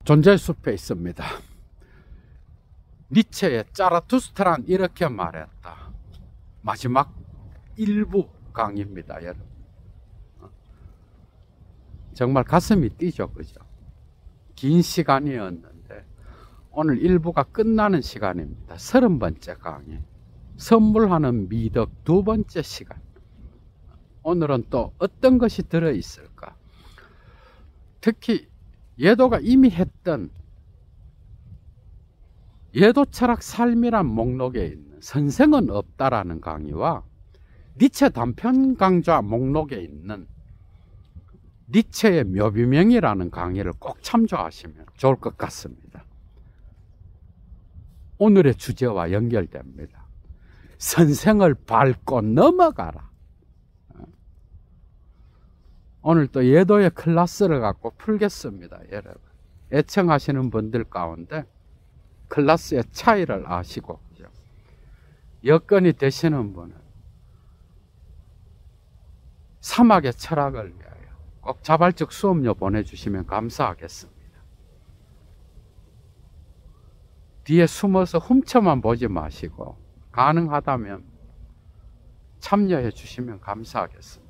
존재의 숲에 있습니다. 니체의 자라투스트라는 이렇게 말했다. 마지막 일부 강의입니다, 여러분. 정말 가슴이 뛰죠, 그죠? 긴 시간이었는데 오늘 일부가 끝나는 시간입니다. 30번째 강의, 선물하는 미덕 2번째 시간. 오늘은 또 어떤 것이 들어있을까? 특히 예도가 이미 했던 예도 철학 삶이란 목록에 있는 선생은 없다라는 강의와 니체 단편 강좌 목록에 있는 니체의 묘비명이라는 강의를 꼭 참조하시면 좋을 것 같습니다. 오늘의 주제와 연결됩니다. 선생을 밟고 넘어가라. 오늘 또 예도의 클래스를 갖고 풀겠습니다, 여러분. 애청하시는 분들 가운데 클래스의 차이를 아시고 여건이 되시는 분은 사막의 철학을 위하여 꼭 자발적 수업료 보내주시면 감사하겠습니다. 뒤에 숨어서 훔쳐만 보지 마시고 가능하다면 참여해 주시면 감사하겠습니다.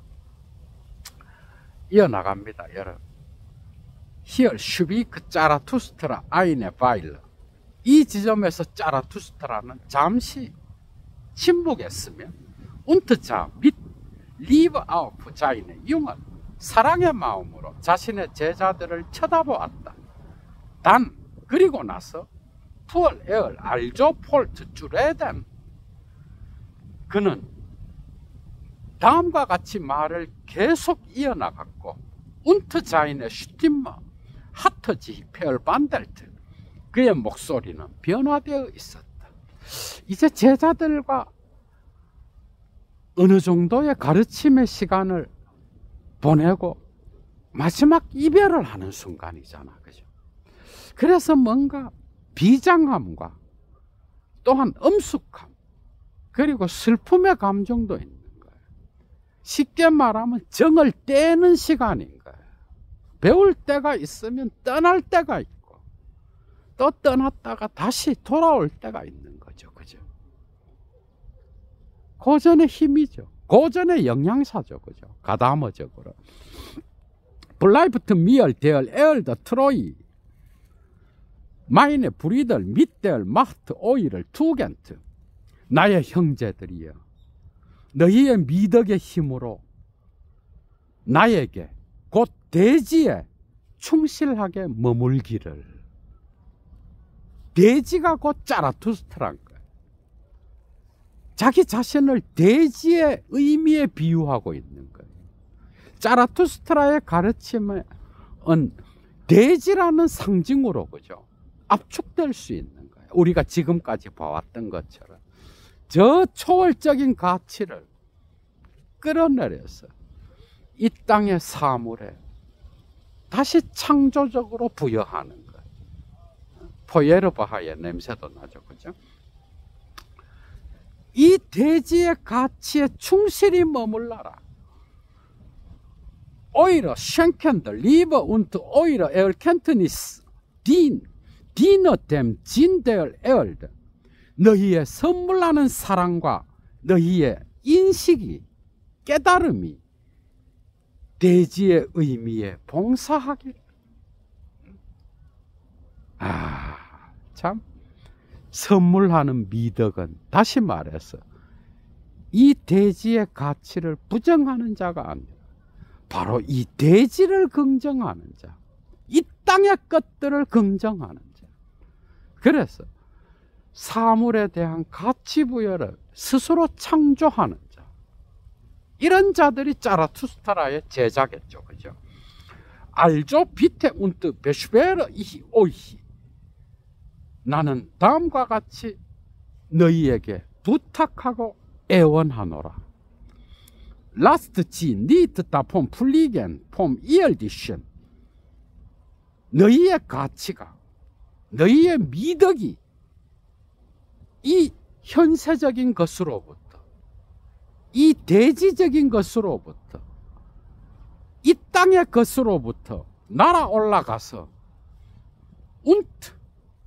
이어나갑니다, 여러분. Hier schwieg Zarathustra eine Weile. 이 지점에서 자라투스트라는 잠시 침묵했으며 운트자 및 리브 아우프 자인의 융은 사랑의 마음으로 자신의 제자들을 쳐다보았다. 단 그리고 나서 폴 에얼 알조 폴트 주레덴, 그는 다음과 같이 말을 계속 이어나갔고 운트 자인의 슈팀머 하터지 페얼 반델트, 그의 목소리는 변화되어 있었다. 이제 제자들과 어느 정도의 가르침의 시간을 보내고 마지막 이별을 하는 순간이잖아, 그죠? 그래서 뭔가 비장함과 또한 엄숙함 그리고 슬픔의 감정도 있는 거예요. 쉽게 말하면 정을 떼는 시간인 거예요. 배울 때가 있으면 떠날 때가 있고 또 떠났다가 다시 돌아올 때가 있는 거죠, 그죠? 고전의 힘이죠. 고전의 영양사죠, 그죠? 가다머적으로. 블라이프트 미얼 데얼 에얼더 트로이 마인의 브리들 밑데얼 마흐트 오이를 투겐트, 나의 형제들이여, 너희의 미덕의 힘으로 나에게 곧 대지에 충실하게 머물기를. 대지가 곧 자라투스트라는 거예요. 자기 자신을 대지의 의미에 비유하고 있는 거예요. 자라투스트라의 가르침은 대지라는 상징으로, 그죠? 압축될 수 있는 거예요. 우리가 지금까지 봐왔던 것처럼 저 초월적인 가치를 끌어내려서 이 땅의 사물에 다시 창조적으로 부여하는 거예요. 포예르바하의 냄새도 나죠, 그죠? 이 대지의 가치에 충실히 머물러라. 오히려 쉔켄더 리버 운트 오히려 에얼켄트니스 디너댐 진데얼 에얼드, 너희의 선물하는 사랑과 너희의 인식이, 깨달음이 대지의 의미에 봉사하기를. 참 선물하는 미덕은, 다시 말해서 이 대지의 가치를 부정하는 자가 아니라 바로 이 대지를 긍정하는 자, 이 땅의 것들을 긍정하는 자. 그래서 사물에 대한 가치 부여를 스스로 창조하는 자, 이런 자들이 자라투스트라의 제자겠죠, 그죠? 알조 비테 운트 베슈베르 이히 오이히, 나는 다음과 같이 너희에게 부탁하고 애원하노라. 라스트 지 니트 다폼 플리겐 폼 이얼디션, 너희의 가치가, 너희의 미덕이 이 현세적인 것으로부터, 이 대지적인 것으로부터, 이 땅의 것으로부터 날아 올라가서 und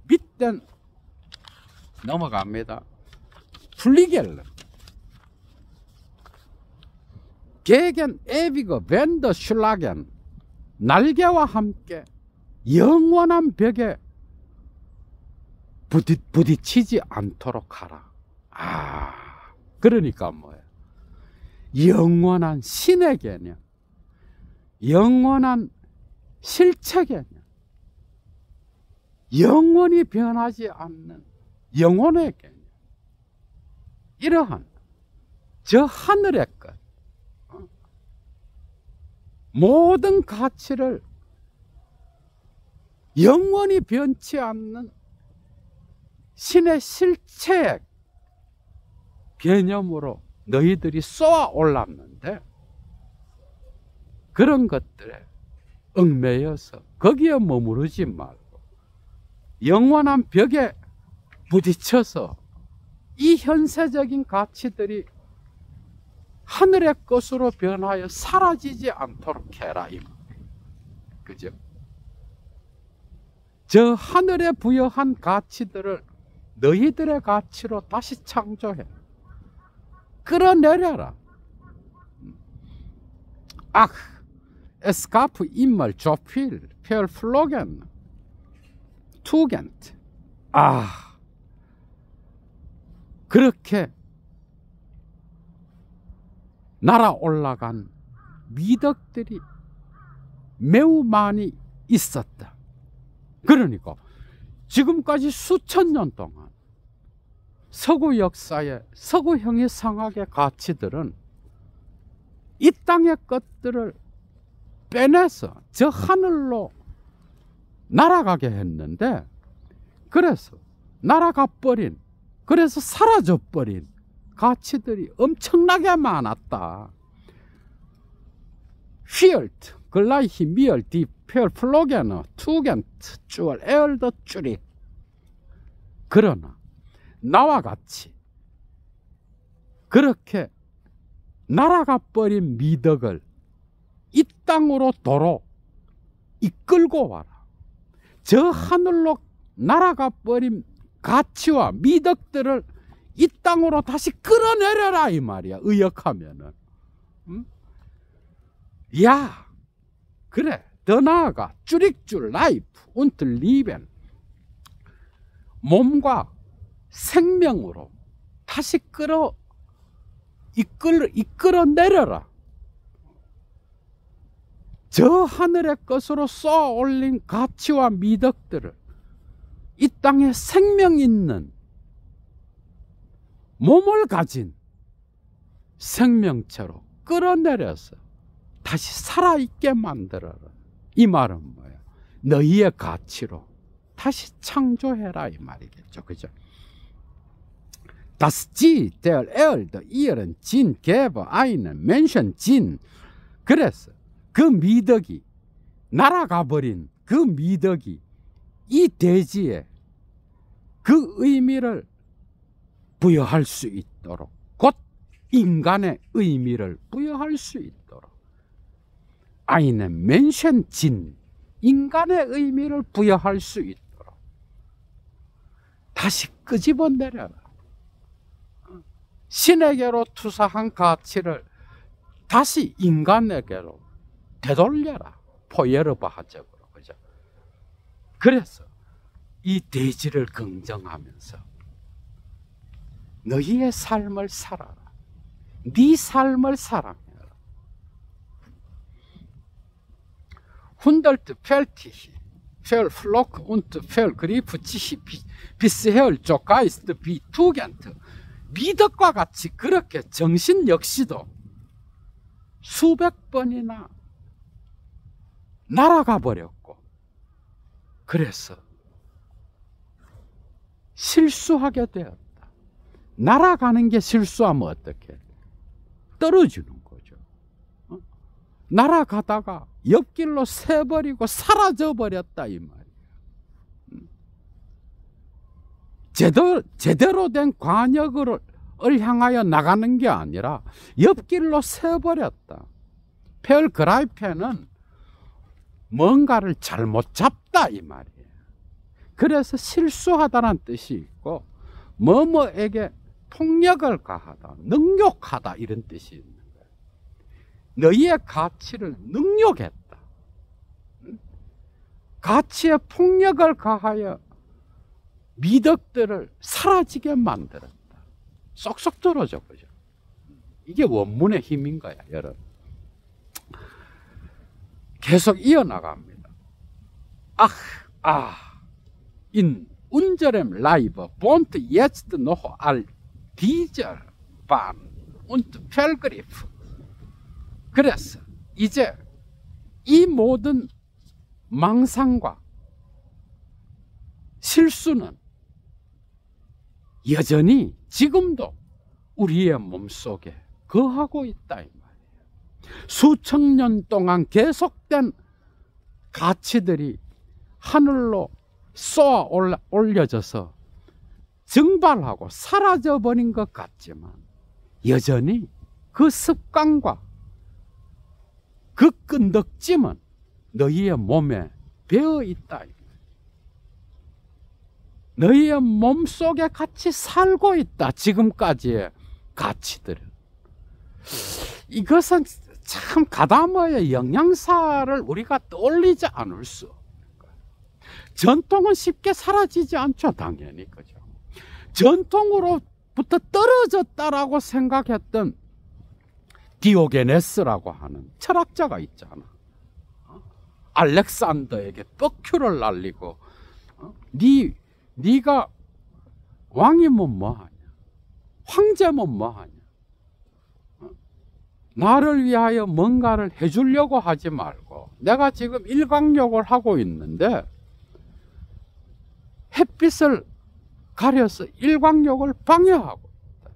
밑된 넘어갑니다. 플리겔 게겐 에비거 벤더 슐라겐 날개와 함께 영원한 벽에 부딪히지 않도록 하라. 그러니까 뭐예요? 영원한 신의 개념, 영원한 실체 개념, 영원히 변하지 않는 영혼의 개념, 이러한 저 하늘의 것, 모든 가치를 영원히 변치 않는 신의 실체의 개념으로 너희들이 쏘아 올랐는데, 그런 것들에 얽매여서 거기에 머무르지 말고 영원한 벽에 부딪혀서 이 현세적인 가치들이 하늘의 것으로 변하여 사라지지 않도록 해라, 이 말이에요. 그죠? 저 하늘에 부여한 가치들을 너희들의 가치로 다시 창조해 끌어내려라. 에스카프 인말 조필 펠플로겐 투겐트. 그렇게 날아 올라간 미덕들이 매우 많이 있었다. 그러니까 지금까지 수천 년 동안 서구 역사의 서구 형이상학의 가치들은 이 땅의 것들을 빼내서 저 하늘로 날아가게 했는데, 그래서 날아가 버린, 그래서 사라져 버린 가치들이 엄청나게 많았다. 휘얼트, 글라이히 미얼, 디, 펠, 플로게너, 투겐트, 쭈얼, 에얼더, 쭈릭. 그러나 나와 같이 그렇게 날아가 버린 미덕을 이 땅으로 도로 이끌고 와라. 저 하늘로 날아가 버린 가치와 미덕들을 이 땅으로 다시 끌어내려라, 이 말이야. 의역하면은. 야, 그래. 더 나아가 쭈릭줄 라이프 운트 리벤, 몸과 생명으로 다시 이끌어내려라. 저 하늘의 것으로 쏘아 올린 가치와 미덕들을 이 땅에 생명 있는 몸을 가진 생명체로 끌어내려서 다시 살아있게 만들어라. 이 말은 뭐예요? 너희의 가치로 다시 창조해라, 이 말이겠죠. 그죠? Das G, der Erde, ihren Jin, Geber, einen Menschen, Jin. 그래서 그 미덕이, 날아가 버린 그 미덕이 이 대지에 그 의미를 부여할 수 있도록, 곧 인간의 의미를 부여할 수 있도록, einen Menschen, Jin, 인간의 의미를 부여할 수 있도록 다시 끄집어내려라. 신에게로 투사한 가치를 다시 인간에게로 되돌려라. 포예르바하적으로. 그죠? 그래서 이 대지를 긍정하면서 너희의 삶을 살아라. 네 삶을 사랑해라. 훈덜트 펠티히 펠 플로크 운트 펠 그리프 치히 비스헤얼 조카이스트 비 투겐트. 미덕과 같이 그렇게 정신 역시도 수백 번이나 날아가 버렸고, 그래서 실수하게 되었다. 날아가는 게 실수하면 어떻게? 떨어지는 거죠. 날아가다가 옆길로 새버리고 사라져 버렸다, 이 말이에요. 제대로 된 관역을 향하여 나가는 게 아니라 옆길로 새버렸다. 펠그라이펜은 뭔가를 잘못 잡다, 이 말이에요. 그래서 실수하다는 뜻이 있고 뭐뭐에게 폭력을 가하다, 능욕하다 이런 뜻이 있는 거예요. 너희의 가치를 능욕했다. 가치에 폭력을 가하여 미덕들을 사라지게 만들었다. 쏙쏙 들어져 보죠. 이게 원문의 힘인 거야, 여러분. 계속 이어나갑니다. in unserem Leibe wohnt jetzt noch all dieser Wahn und Fehlgriff. 그래서 이제 이 모든 망상과 실수는 여전히 지금도 우리의 몸속에 거하고 있다 이 말이에요. 수천 년 동안 계속된 가치들이 하늘로 쏘아 올려져서 증발하고 사라져버린 것 같지만 여전히 그 습관과 그 끈덕짐은 너희의 몸에 배어있다. 너희의 몸속에 같이 살고 있다. 지금까지의 가치들은. 이것은 참 가다머의 영양사를 우리가 떠올리지 않을 수 없는 거예요. 전통은 쉽게 사라지지 않죠. 당연히. 그죠? 전통으로부터 떨어졌다라고 생각했던 디오게네스라고 하는 철학자가 있잖아. 알렉산더에게 뻑큐를 날리고 네가 왕이면 뭐하냐, 황제면 뭐하냐, 나를 위하여 뭔가를 해주려고 하지 말고 내가 지금 일광욕을 하고 있는데 햇빛을 가려서 일광욕을 방해하고 있다.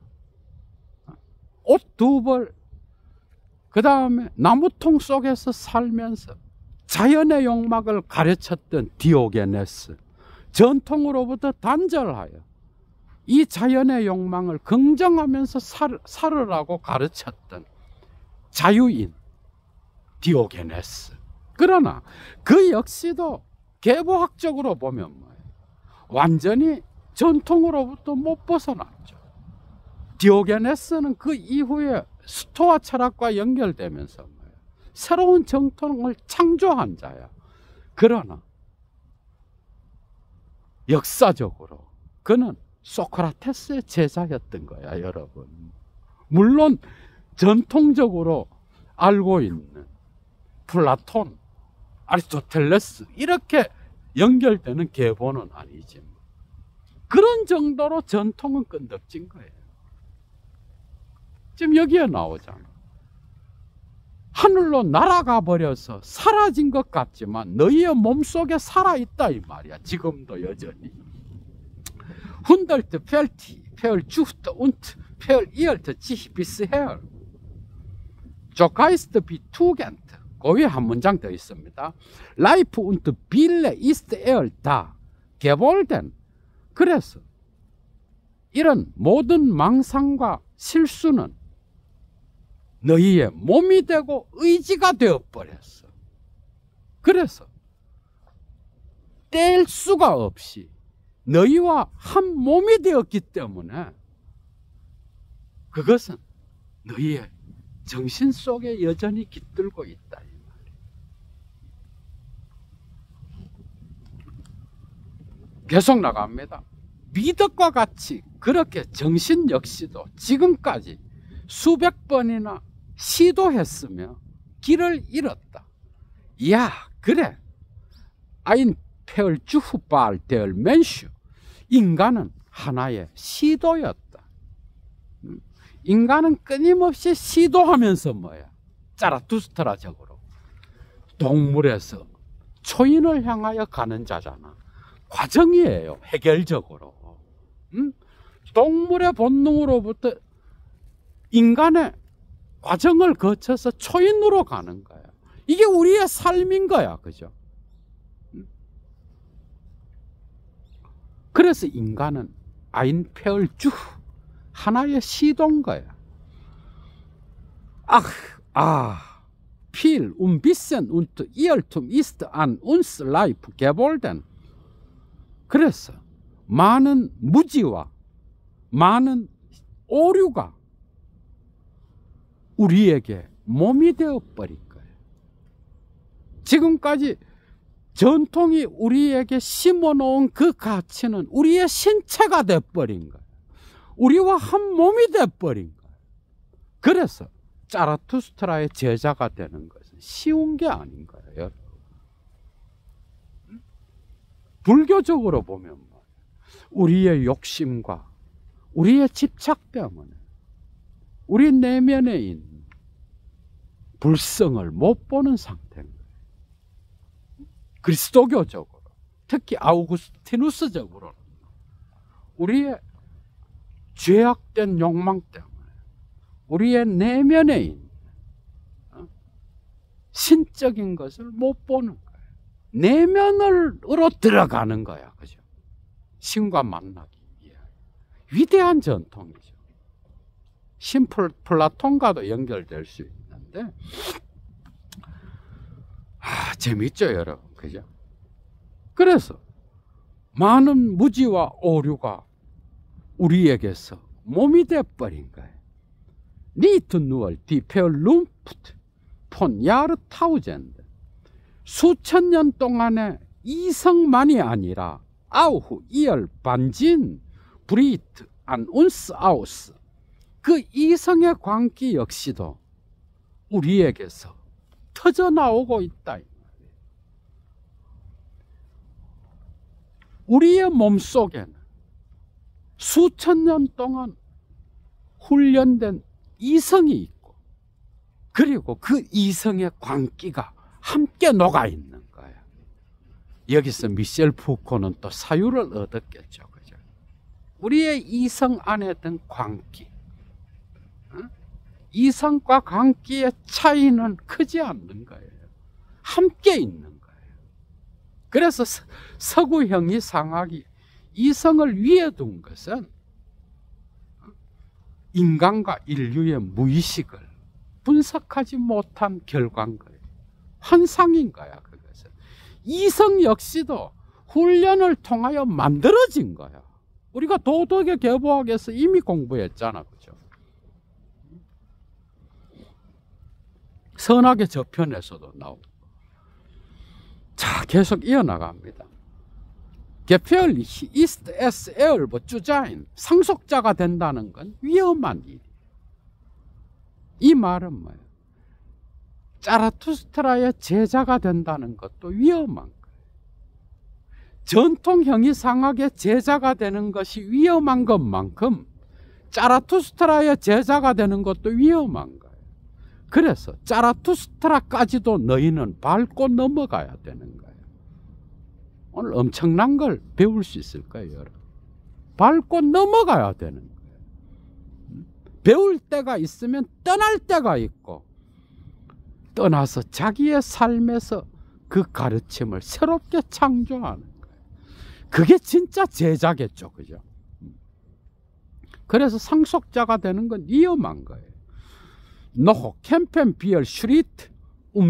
옷 2벌, 그 다음에 나무통 속에서 살면서 자연의 욕망을 가르쳤던 디오게네스, 전통으로부터 단절하여 이 자연의 욕망을 긍정하면서 살으라고 가르쳤던 자유인 디오게네스. 그러나 그 역시도 계보학적으로 보면 뭐예요? 완전히 전통으로부터 못 벗어났죠. 디오게네스는 그 이후에 스토아 철학과 연결되면서 뭐예요? 새로운 정통을 창조한 자야. 그러나 역사적으로 그는 소크라테스의 제자였던 거야, 여러분. 물론 전통적으로 알고 있는 플라톤, 아리스토텔레스 이렇게 연결되는 계보는 아니지만 그런 정도로 전통은 끈덕진 거예요. 지금 여기에 나오잖아. 하늘로 날아가 버려서 사라진 것 같지만 너희의 몸속에 살아있다 이 말이야. 지금도 여전히. Hunderte Felti, Fehljuchte und Fehlirrte sich bisher. So Geist wie Tugend. 그 위에 한 문장 더 있습니다. Life und Wille ist da gewollen. 그래서 이런 모든 망상과 실수는 너희의 몸이 되고 의지가 되어버렸어. 그래서 뗄 수가 없이 너희와 한 몸이 되었기 때문에 그것은 너희의 정신 속에 여전히 깃들고 있다. 이 말이에요. 계속 나갑니다. 미덕과 같이 그렇게 정신 역시도 지금까지 수백 번이나 시도했으며 길을 잃었다. 야, 그래. Ein Versuchsball der Mensch. 인간은 하나의 시도였다. 인간은 끊임없이 시도하면서 뭐야? 자라투스트라적으로 동물에서 초인을 향하여 가는 자잖아. 과정이에요. 해결적으로. 동물의 본능으로부터 인간의 과정을 거쳐서 초인으로 가는 거야. 이게 우리의 삶인 거야. 그죠? 그래서 인간은 아인페얼주 하나의 시도인 거야. viel Wissen und Irrtum ist an uns Leib geworden. 그래서 많은 무지와 많은 오류가 우리에게 몸이 되어버린 거예요. 지금까지 전통이 우리에게 심어놓은 그 가치는 우리의 신체가 되어버린 거예요. 우리와 한 몸이 되어버린 거예요. 그래서 자라투스트라의 제자가 되는 것은 쉬운 게 아닌 거예요, 여러분. 불교적으로 보면 우리의 욕심과 우리의 집착 때문에 우리 내면에 있는 불성을 못 보는 상태인 거예요. 그리스도교적으로, 특히 아우구스티누스적으로는 우리의 죄악된 욕망 때문에 우리의 내면에 있는 신적인 것을 못 보는 거예요. 내면으로 들어가는 거야, 그죠? 신과 만나기 위해 위대한 전통이죠. 플라톤과도 연결될 수 있는데, 재밌죠, 여러분, 그죠? 그래서 많은 무지와 오류가 우리에게서 몸이 되어버린 거예요. 니트 누얼 디페얼룸프트 폰 야르타우젠드, 수천 년 동안의 이성만이 아니라 아우후 이얼 반진 브리트 안 운스 아우스, 그 이성의 광기 역시도 우리에게서 터져나오고 있다. 우리의 몸속에는 수천 년 동안 훈련된 이성이 있고, 그리고 그 이성의 광기가 함께 녹아 있는 거예요. 여기서 미셸 푸코는 또 사유를 얻었겠죠, 그죠? 우리의 이성 안에 든 광기, 이성과 광기의 차이는 크지 않는 거예요. 함께 있는 거예요. 그래서 서구 형이 상학이 이성을 위에 둔 것은 인간과 인류의 무의식을 분석하지 못한 결과인 거예요. 환상인 거야, 그것은. 이성 역시도 훈련을 통하여 만들어진 거야. 우리가 도덕의 계보학에서 이미 공부했잖아, 그죠? 선악의 저편에서도 나오고. 자, 계속 이어나갑니다. gefährlich ist es Erbe zu sein. 상속자가 된다는 건 위험한 일. 이 말은 뭐예요? 자라투스트라의 제자가 된다는 것도 위험한 거예요. 전통 형이상학의 제자가 되는 것이 위험한 것만큼 자라투스트라의 제자가 되는 것도 위험한 거예요. 그래서 자라투스트라까지도 너희는 밟고 넘어가야 되는 거예요. 오늘 엄청난 걸 배울 수 있을 거예요, 여러분. 밟고 넘어가야 되는 거예요. 배울 때가 있으면 떠날 때가 있고, 떠나서 자기의 삶에서 그 가르침을 새롭게 창조하는 거예요. 그게 진짜 제자겠죠, 그죠? 그래서 상속자가 되는 건 위험한 거예요. 노 캠펜 비얼 슈리트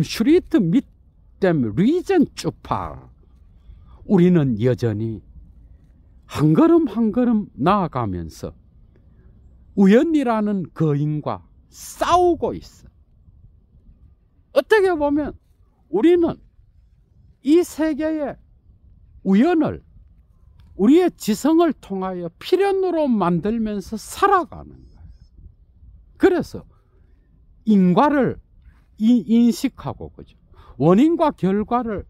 슈리트 밑댐 리젠 쭈파. 우리는 여전히 한 걸음 한 걸음 나아가면서 우연이라는 거인과 싸우고 있어. 어떻게 보면 우리는 이 세계의 우연을 우리의 지성을 통하여 필연으로 만들면서 살아가는 거예요. 그래서 인과를 인식하고, 그죠? 원인과 결과를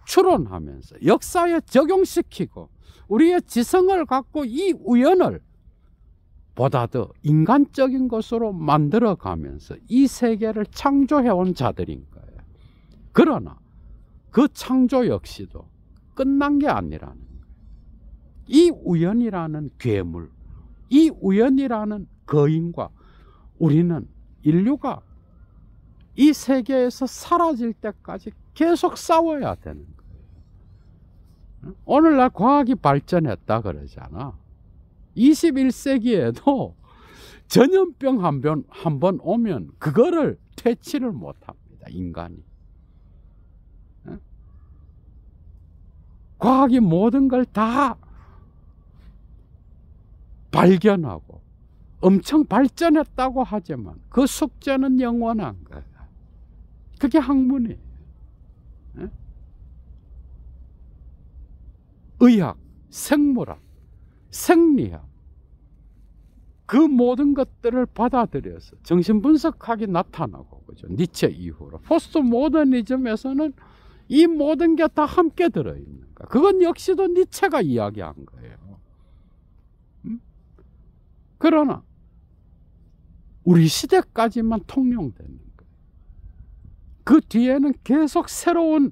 추론하면서 역사에 적용시키고 우리의 지성을 갖고 이 우연을 보다 더 인간적인 것으로 만들어가면서 이 세계를 창조해온 자들인 거예요. 그러나 그 창조 역시도 끝난 게 아니라는 거예요. 이 우연이라는 괴물, 이 우연이라는 거인과 우리는 인류가 이 세계에서 사라질 때까지 계속 싸워야 되는 거예요. 오늘날 과학이 발전했다 그러잖아. 21세기에도 전염병 한 번 오면 그거를 퇴치를 못합니다, 인간이. 과학이 모든 걸 다 발견하고 엄청 발전했다고 하지만 그 숙제는 영원한 거야. 그게 학문이에요. 의학, 생물학, 생리학, 그 모든 것들을 받아들여서 정신분석학이 나타나고, 그죠? 니체 이후로. 포스트 모더니즘에서는 이 모든 게 다 함께 들어있는 거야. 그건 역시도 니체가 이야기한 거예요. 그러나 우리 시대까지만 통용되는 거예요. 그 뒤에는 계속 새로운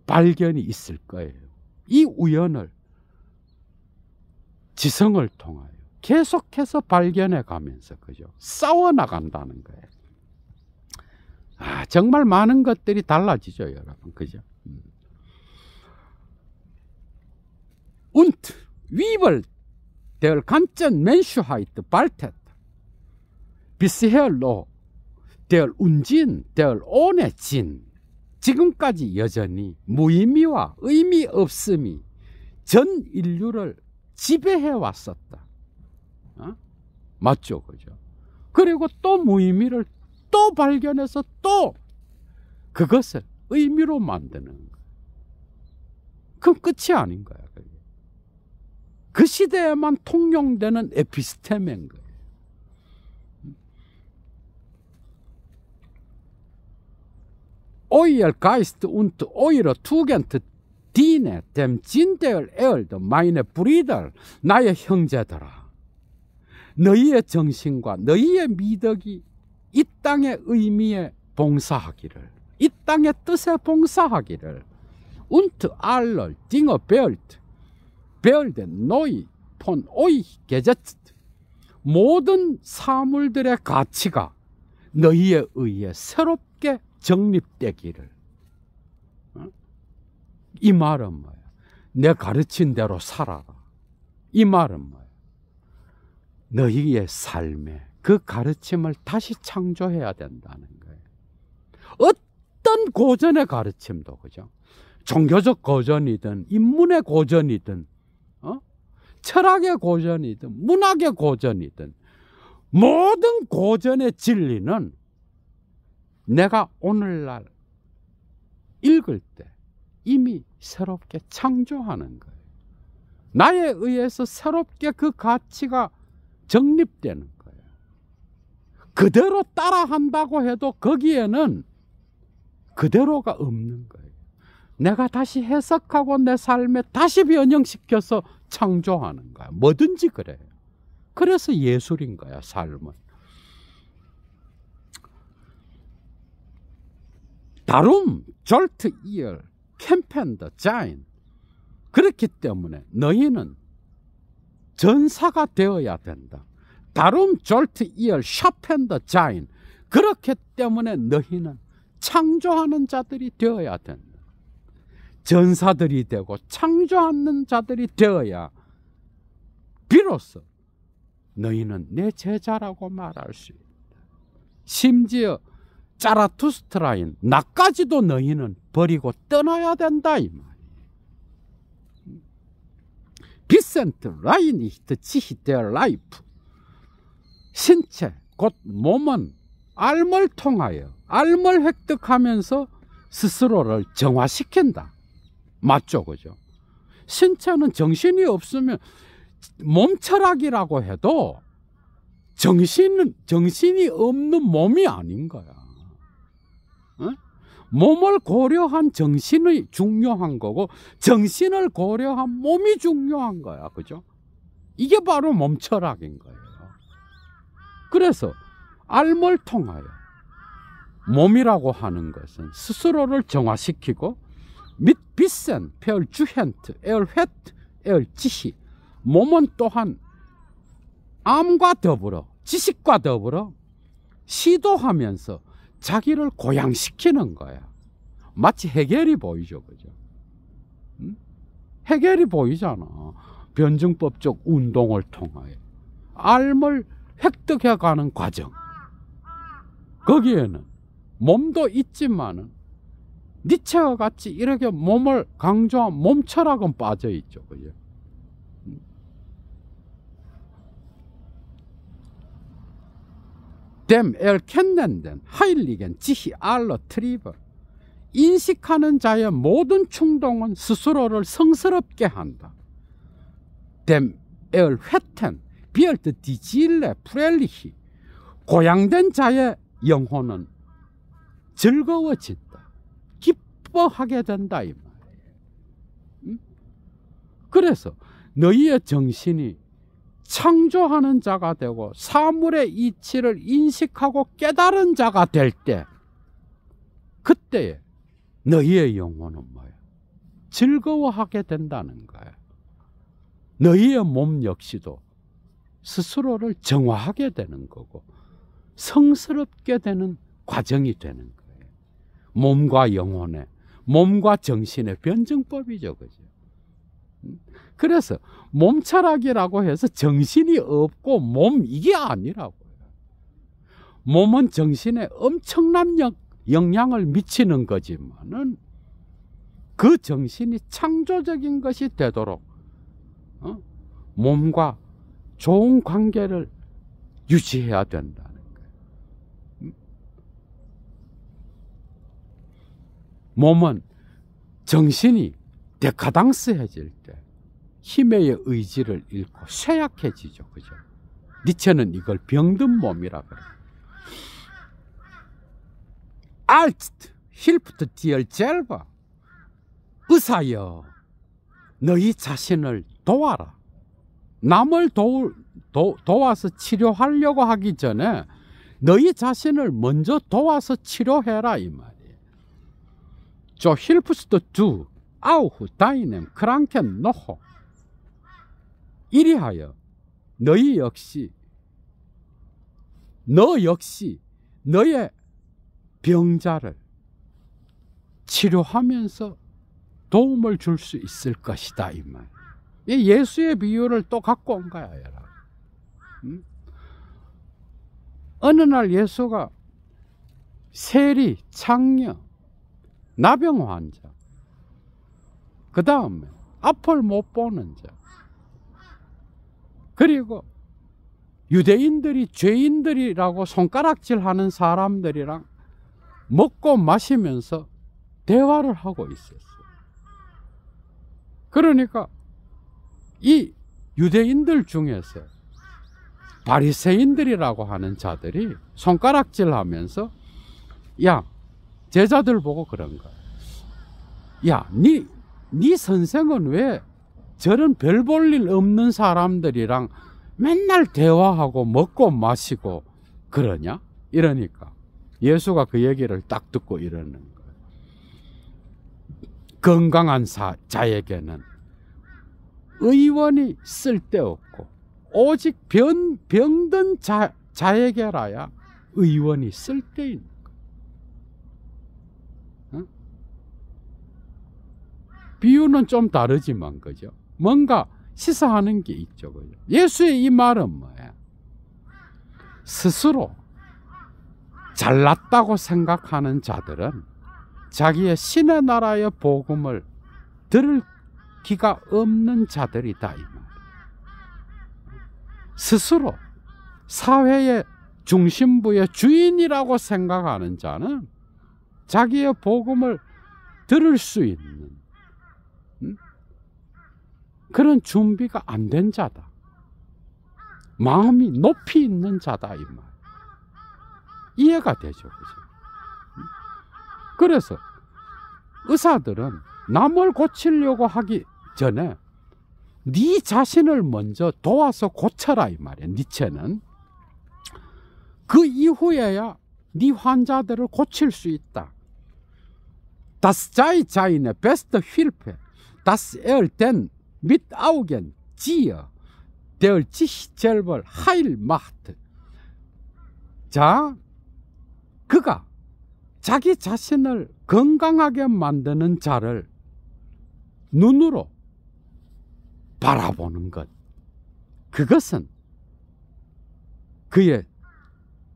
발견이 있을 거예요. 이 우연을 지성을 통하여 계속해서 발견해 가면서, 그죠? 싸워나간다는 거예요. 정말 많은 것들이 달라지죠, 여러분. 그죠? Und wie will der ganzen Menschheit baltet bisher로 der Unsinn, der ohne Sinn, 지금까지 여전히 무의미와 의미 없음이 전 인류를 지배해 왔었다. 맞죠, 그죠? 그리고 또 무의미를 또 발견해서 또 그것을 의미로 만드는 거예요. 그럼 끝이 아닌 거야. 그게. 그 시대에만 통용되는 에피스테메인 거예요. Euer Geist und eure Tugend diene dem Sinn der Erde, meine Brüder, 나의 형제들아. 너희의 정신과 너희의 미덕이 이 땅의 의미에 봉사하기를, 이 땅의 뜻에 봉사하기를. Und aller Dinge werden neu von euch gesetzt. 모든 사물들의 가치가 너희에 의해 새롭게 정립되기를. 이 말은 뭐야? 내 가르친 대로 살아라. 이 말은 뭐야? 너희의 삶에 그 가르침을 다시 창조해야 된다는 거예요. 어떤 고전의 가르침도, 그죠? 종교적 고전이든 인문의 고전이든 철학의 고전이든 문학의 고전이든 모든 고전의 진리는 내가 오늘날 읽을 때 이미 새롭게 창조하는 거예요. 나에 의해서 새롭게 그 가치가 정립되는 거예요. 그대로 따라한다고 해도 거기에는 그대로가 없는 거예요. 내가 다시 해석하고 내 삶에 다시 변형시켜서 창조하는 거야. 뭐든지 그래요. 그래서 예술인 거야, 삶은. Darum sollt ihr kämpfend sein. 그렇기 때문에 너희는 전사가 되어야 된다. Darum sollt ihr schaffend sein. 그렇기 때문에 너희는 창조하는 자들이 되어야 된다. 전사들이 되고 창조하는 자들이 되어야 비로소 너희는 내 제자라고 말할 수 있다. 심지어 자라투스트라인 나까지도 너희는 버리고 떠나야 된다, 이 말이에요. 비센트 라이니히트 지히데어 라이프. 신체 곧 몸은 알을 통하여 알을 획득하면서 스스로를 정화시킨다. 맞죠, 그죠? 신체는 정신이 없으면 몸철학이라고 해도 정신이 없는 몸이 아닌 거야. 몸을 고려한 정신이 중요한 거고 정신을 고려한 몸이 중요한 거야, 그죠? 이게 바로 몸철학인 거예요. 그래서 알을 통하여 몸이라고 하는 것은 스스로를 정화시키고 mit bisschen ver주hen트 erhet er지시. 몸은 또한 암과 더불어 지식과 더불어 시도하면서 자기를 고양시키는 거야. 마치 해겔이 보이죠, 그죠? 해겔이 보이잖아. 변증법적 운동을 통하여 알을 획득해가는 과정. 거기에는 몸도 있지만은 니체와 같이 이렇게 몸을 강조한 몸 철학은 빠져 있죠. 그죠? Dem erkennenden heiligen sich aller Triebe. 인식하는 자의 모든 충동은 스스로를 성스럽게 한다. Dem erweckten wird die Seele fröhlich. 고양된 자의 영혼은 즐거워진다. 기뻐하게 된다 이 말이에요. 그래서 너희의 정신이 창조하는 자가 되고 사물의 이치를 인식하고 깨달은 자가 될 때, 그때에 너희의 영혼은 뭐예요? 즐거워하게 된다는 거예요. 너희의 몸 역시도 스스로를 정화하게 되는 거고 성스럽게 되는 과정이 되는 거예요. 몸과 영혼의, 몸과 정신의 변증법이죠. 그죠? 그래서 몸 철학이라고 해서 정신이 없고 몸 이게 아니라고요. 몸은 정신에 엄청난 영향을 미치는 거지만은 그 정신이 창조적인 것이 되도록 몸과 좋은 관계를 유지해야 된다는 거예요. 몸은 정신이 데카당스해질 때 힘의 의지를 잃고 쇠약해지죠. 그죠? 니체는 이걸 병든 몸이라 그래요. Arzt hilft dir selber. 의사여, 너희 자신을 도와라. 남을 도와서 치료하려고 하기 전에 너희 자신을 먼저 도와서 치료해라 이 말이에요. So hilfst du auch deinem Kranken noch. 이리하여 너 역시 너의 병자를 치료하면서 도움을 줄 수 있을 것이다 이 말. 예수의 비유를 또 갖고 온 거야 여러분. 어느 날 예수가 세리, 창녀, 나병 환자, 그 다음에 앞을 못 보는 자, 그리고 유대인들이 죄인들이라고 손가락질하는 사람들이랑 먹고 마시면서 대화를 하고 있었어요. 그러니까 이 유대인들 중에서 바리새인들이라고 하는 자들이 손가락질하면서 야, 제자들 보고 그런 거야. 야, 네 선생은 왜 저런 별 볼 일 없는 사람들이랑 맨날 대화하고 먹고 마시고 그러냐? 이러니까 예수가 그 얘기를 딱 듣고 이러는 거예요. 건강한 자에게는 의원이 쓸데없고 오직 병든 자에게라야 의원이 쓸데있는 거예요. 비유는 좀 다르지만 그죠? 뭔가 시사하는 게 있죠. 그죠? 예수의 이 말은 뭐야? 스스로 잘났다고 생각하는 자들은 자기의 신의 나라의 복음을 들을 기가 없는 자들이다 이 말. 스스로 사회의 중심부의 주인이라고 생각하는 자는 자기의 복음을 들을 수 있는 그런 준비가 안 된 자다. 마음이 높이 있는 자다 이 말. 이해가 되죠. 그죠? 그래서 의사들은 남을 고치려고 하기 전에 네 자신을 먼저 도와서 고쳐라 이 말이에요. 니체는 그 이후에야 네 환자들을 고칠 수 있다. Das sei seine beste Hilfe, dass denn mit Augen dir, der sich selber heil macht. 자, 그가 자기 자신을 건강하게 만드는 자를 눈으로 바라보는 것, 그것은 그의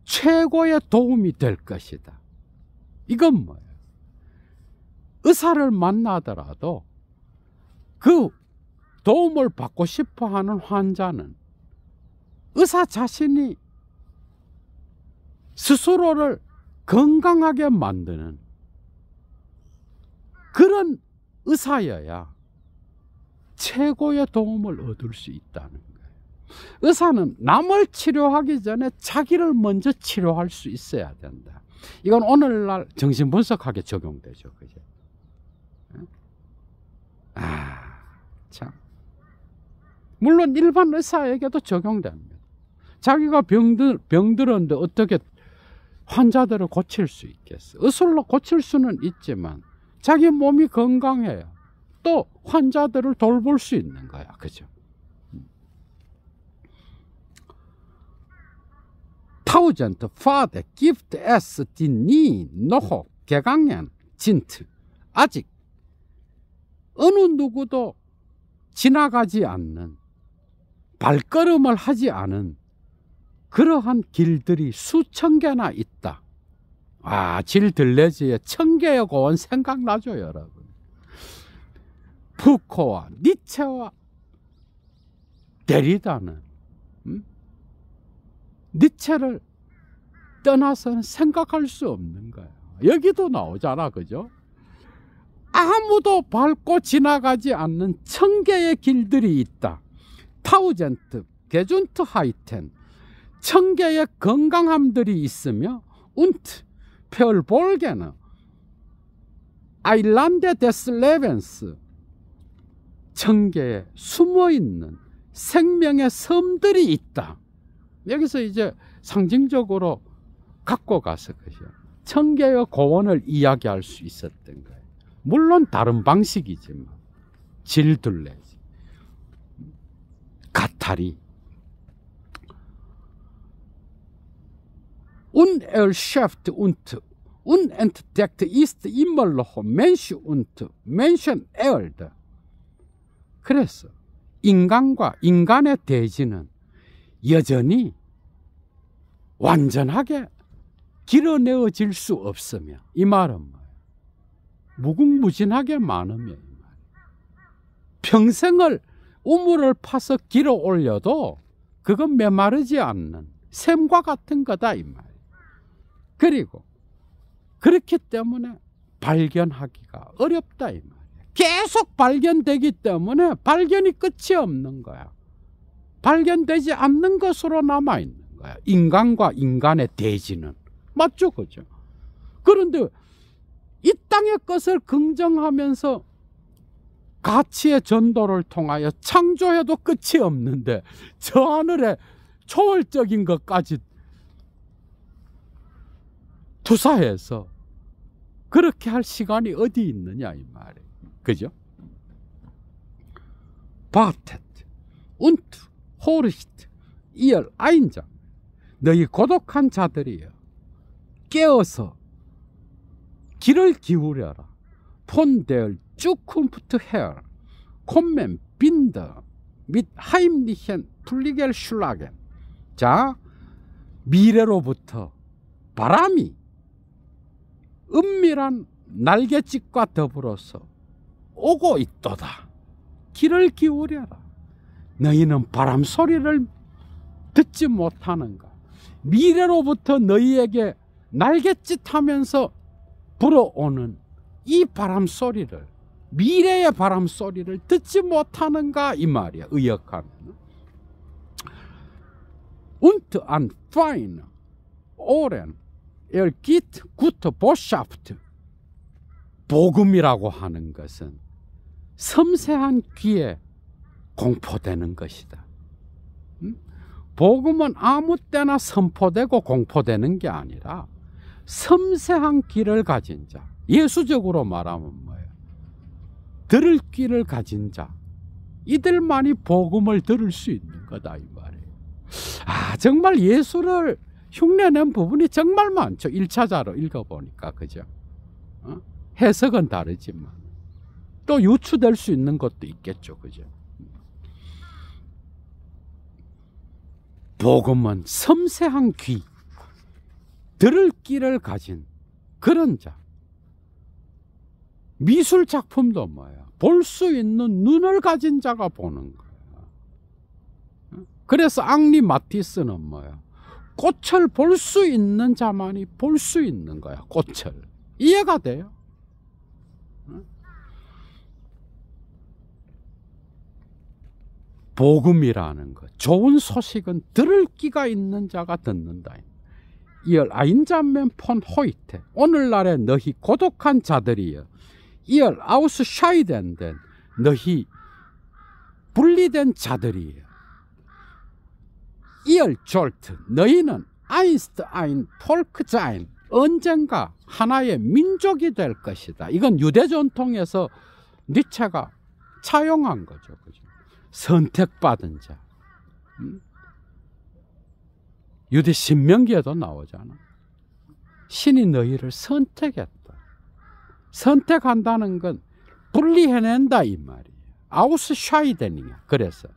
최고의 도움이 될 것이다. 이건 뭐예요? 의사를 만나더라도 그 도움을 받고 싶어 하는 환자는 의사 자신이 스스로를 건강하게 만드는 그런 의사여야 최고의 도움을 얻을 수 있다는 거예요. 의사는 남을 치료하기 전에 자기를 먼저 치료할 수 있어야 된다. 이건 오늘날 정신분석학에 적용되죠. 그죠? 참. 물론 일반 의사에게도 적용됩니다. 자기가 병들었는데 어떻게 환자들을 고칠 수 있겠어? 의술로 고칠 수는 있지만 자기 몸이 건강해야 또 환자들을 돌볼 수 있는 거야. 그죠? 타우젠트 파데 기프트 에스 디니 노호 개강연 진트. 아직 어느 누구도 지나가지 않는, 발걸음을 하지 않은 그러한 길들이 수천 개나 있다. 질들레지의 1000개의 고원 생각나죠, 여러분? 푸코와 니체와 데리다는 니체를 떠나서는 생각할 수 없는 거야. 여기도 나오잖아, 그죠? 아무도 밟고 지나가지 않는 1000개의 길들이 있다. 타우젠트, 게준트 하이텐, 1000개의 건강함들이 있으며 운트, 펠볼게는 아일란데 데스 레벤스, 1000개의 숨어있는 생명의 섬들이 있다. 여기서 이제 상징적으로 갖고 가서 그죠. 1000개의 고원을 이야기할 수 있었던 거예요. 물론 다른 방식이지만 질둘레지, 가타리, unentschärft und unentdeckt ist immer noch Mensch und Menschenerde. 그래서 인간과 인간의 대지는 여전히 완전하게 길어내어질 수 없으며, 이 말은 뭐예요? 무궁무진하게 많으며, 평생을 우물을 파서 길어 올려도 그건 메마르지 않는 샘과 같은 거다, 이 말이에요. 그리고 그렇기 때문에 발견하기가 어렵다, 이 말이에요. 계속 발견되기 때문에 발견이 끝이 없는 거야. 발견되지 않는 것으로 남아있는 거야. 인간과 인간의 대지는. 맞죠? 그죠? 그런데 이 땅의 것을 긍정하면서 가치의 전도를 통하여 창조해도 끝이 없는데 저 하늘에 초월적인 것까지 투사해서 그렇게 할 시간이 어디 있느냐, 이 말이에요. 그죠? 바테트, 운트, 호르히트, 이얼 아인장. 너희 고독한 자들이여, 깨어서 귀를 기울여라. 폰데얼 쭈쿰프트 헤어, 콤멘 빈더 및 하임리헨 플리겔 슐라겐. 자, 미래로부터 바람이 은밀한 날갯짓과 더불어서 오고 있도다. 귀를 기울여라. 너희는 바람 소리를 듣지 못하는가? 미래로부터 너희에게 날갯짓하면서 불어오는 이 바람 소리를, 미래의 바람 소리를 듣지 못하는가, 이 말이야. 의역하면 und an feine Ohren geht gute Botschaft. 복음이라고 하는 것은 섬세한 귀에 공포되는 것이다. 복음은 아무 때나 선포되고 공포되는 게 아니라 섬세한 귀를 가진 자, 예수적으로 말하면 뭐예요? 들을 귀를 가진 자, 이들만이 복음을 들을 수 있는 거다, 이 말이에요. 정말 예수를 흉내낸 부분이 정말 많죠. 1차자로 읽어보니까. 그죠? 해석은 다르지만 또 유추될 수 있는 것도 있겠죠. 그죠? 복음은 섬세한 귀, 들을 귀를 가진 그런 자, 미술 작품도 뭐야? 볼 수 있는 눈을 가진 자가 보는 거야. 그래서 앙리 마티스는 뭐야? 꽃을 볼 수 있는 자만이 볼 수 있는 거야. 꽃을. 이해가 돼요? 복음이라는 것, 좋은 소식은 들을 끼가 있는 자가 듣는다. 이얼 아인자멘 폰 호이테, 오늘날의 너희 고독한 자들이여, 이얼 아우스 샤이덴된 너희 분리된 자들이여, 이얼 졸트, 너희는 아인스타인 폴크자인, 언젠가 하나의 민족이 될 것이다. 이건 유대 전통에서 니체가 차용한 거죠. 그죠? 선택받은 자. 유대 신명기에도 나오잖아. 신이 너희를 선택했다. 선택한다는 건 분리해낸다 이 말이에요. 아우스샤이데닝이야. 그래서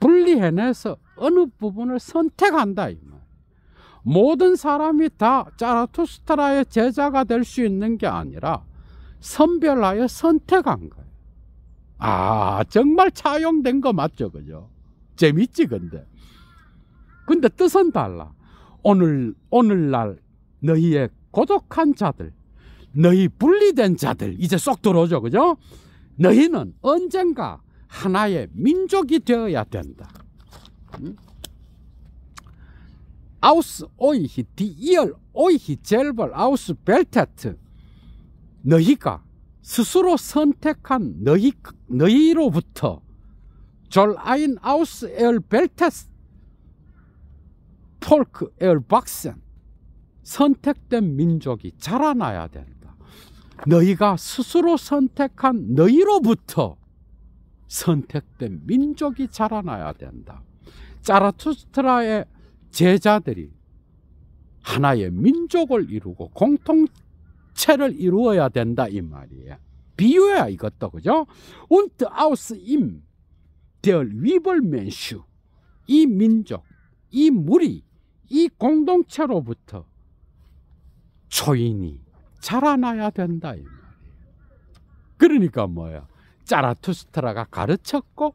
분리해내서 어느 부분을 선택한다 이 말이에요. 모든 사람이 다 자라투스트라의 제자가 될 수 있는 게 아니라 선별하여 선택한 거예요. 아, 정말 차용된 거 맞죠, 그죠? 재밌지, 근데 뜻은 달라. 오늘날 너희의 고독한 자들, 너희 분리된 자들, 이제 쏙 들어오죠, 그죠? 너희는 언젠가 하나의 민족이 되어야 된다. 아우스 오이히 디이얼 오이히 젤벌 아우스 벨테트, 너희가 스스로 선택한 너희로부터 졸 아인 아우스 에얼 벨테스 폴크 에얼 박센, 선택된 민족이 자라나야 된다. 너희가 스스로 선택한 너희로부터 선택된 민족이 자라나야 된다. 자라투스트라의 제자들이 하나의 민족을 이루고 공통체를 이루어야 된다 이 말이에요. 비유야 이것도, 그죠? Und aus ihm der 위벌멘슈, 이 민족, 이 무리, 이 공동체로부터 초인이 자라나야 된다 이 말이에요. 그러니까 뭐야? 자라투스트라가 가르쳤고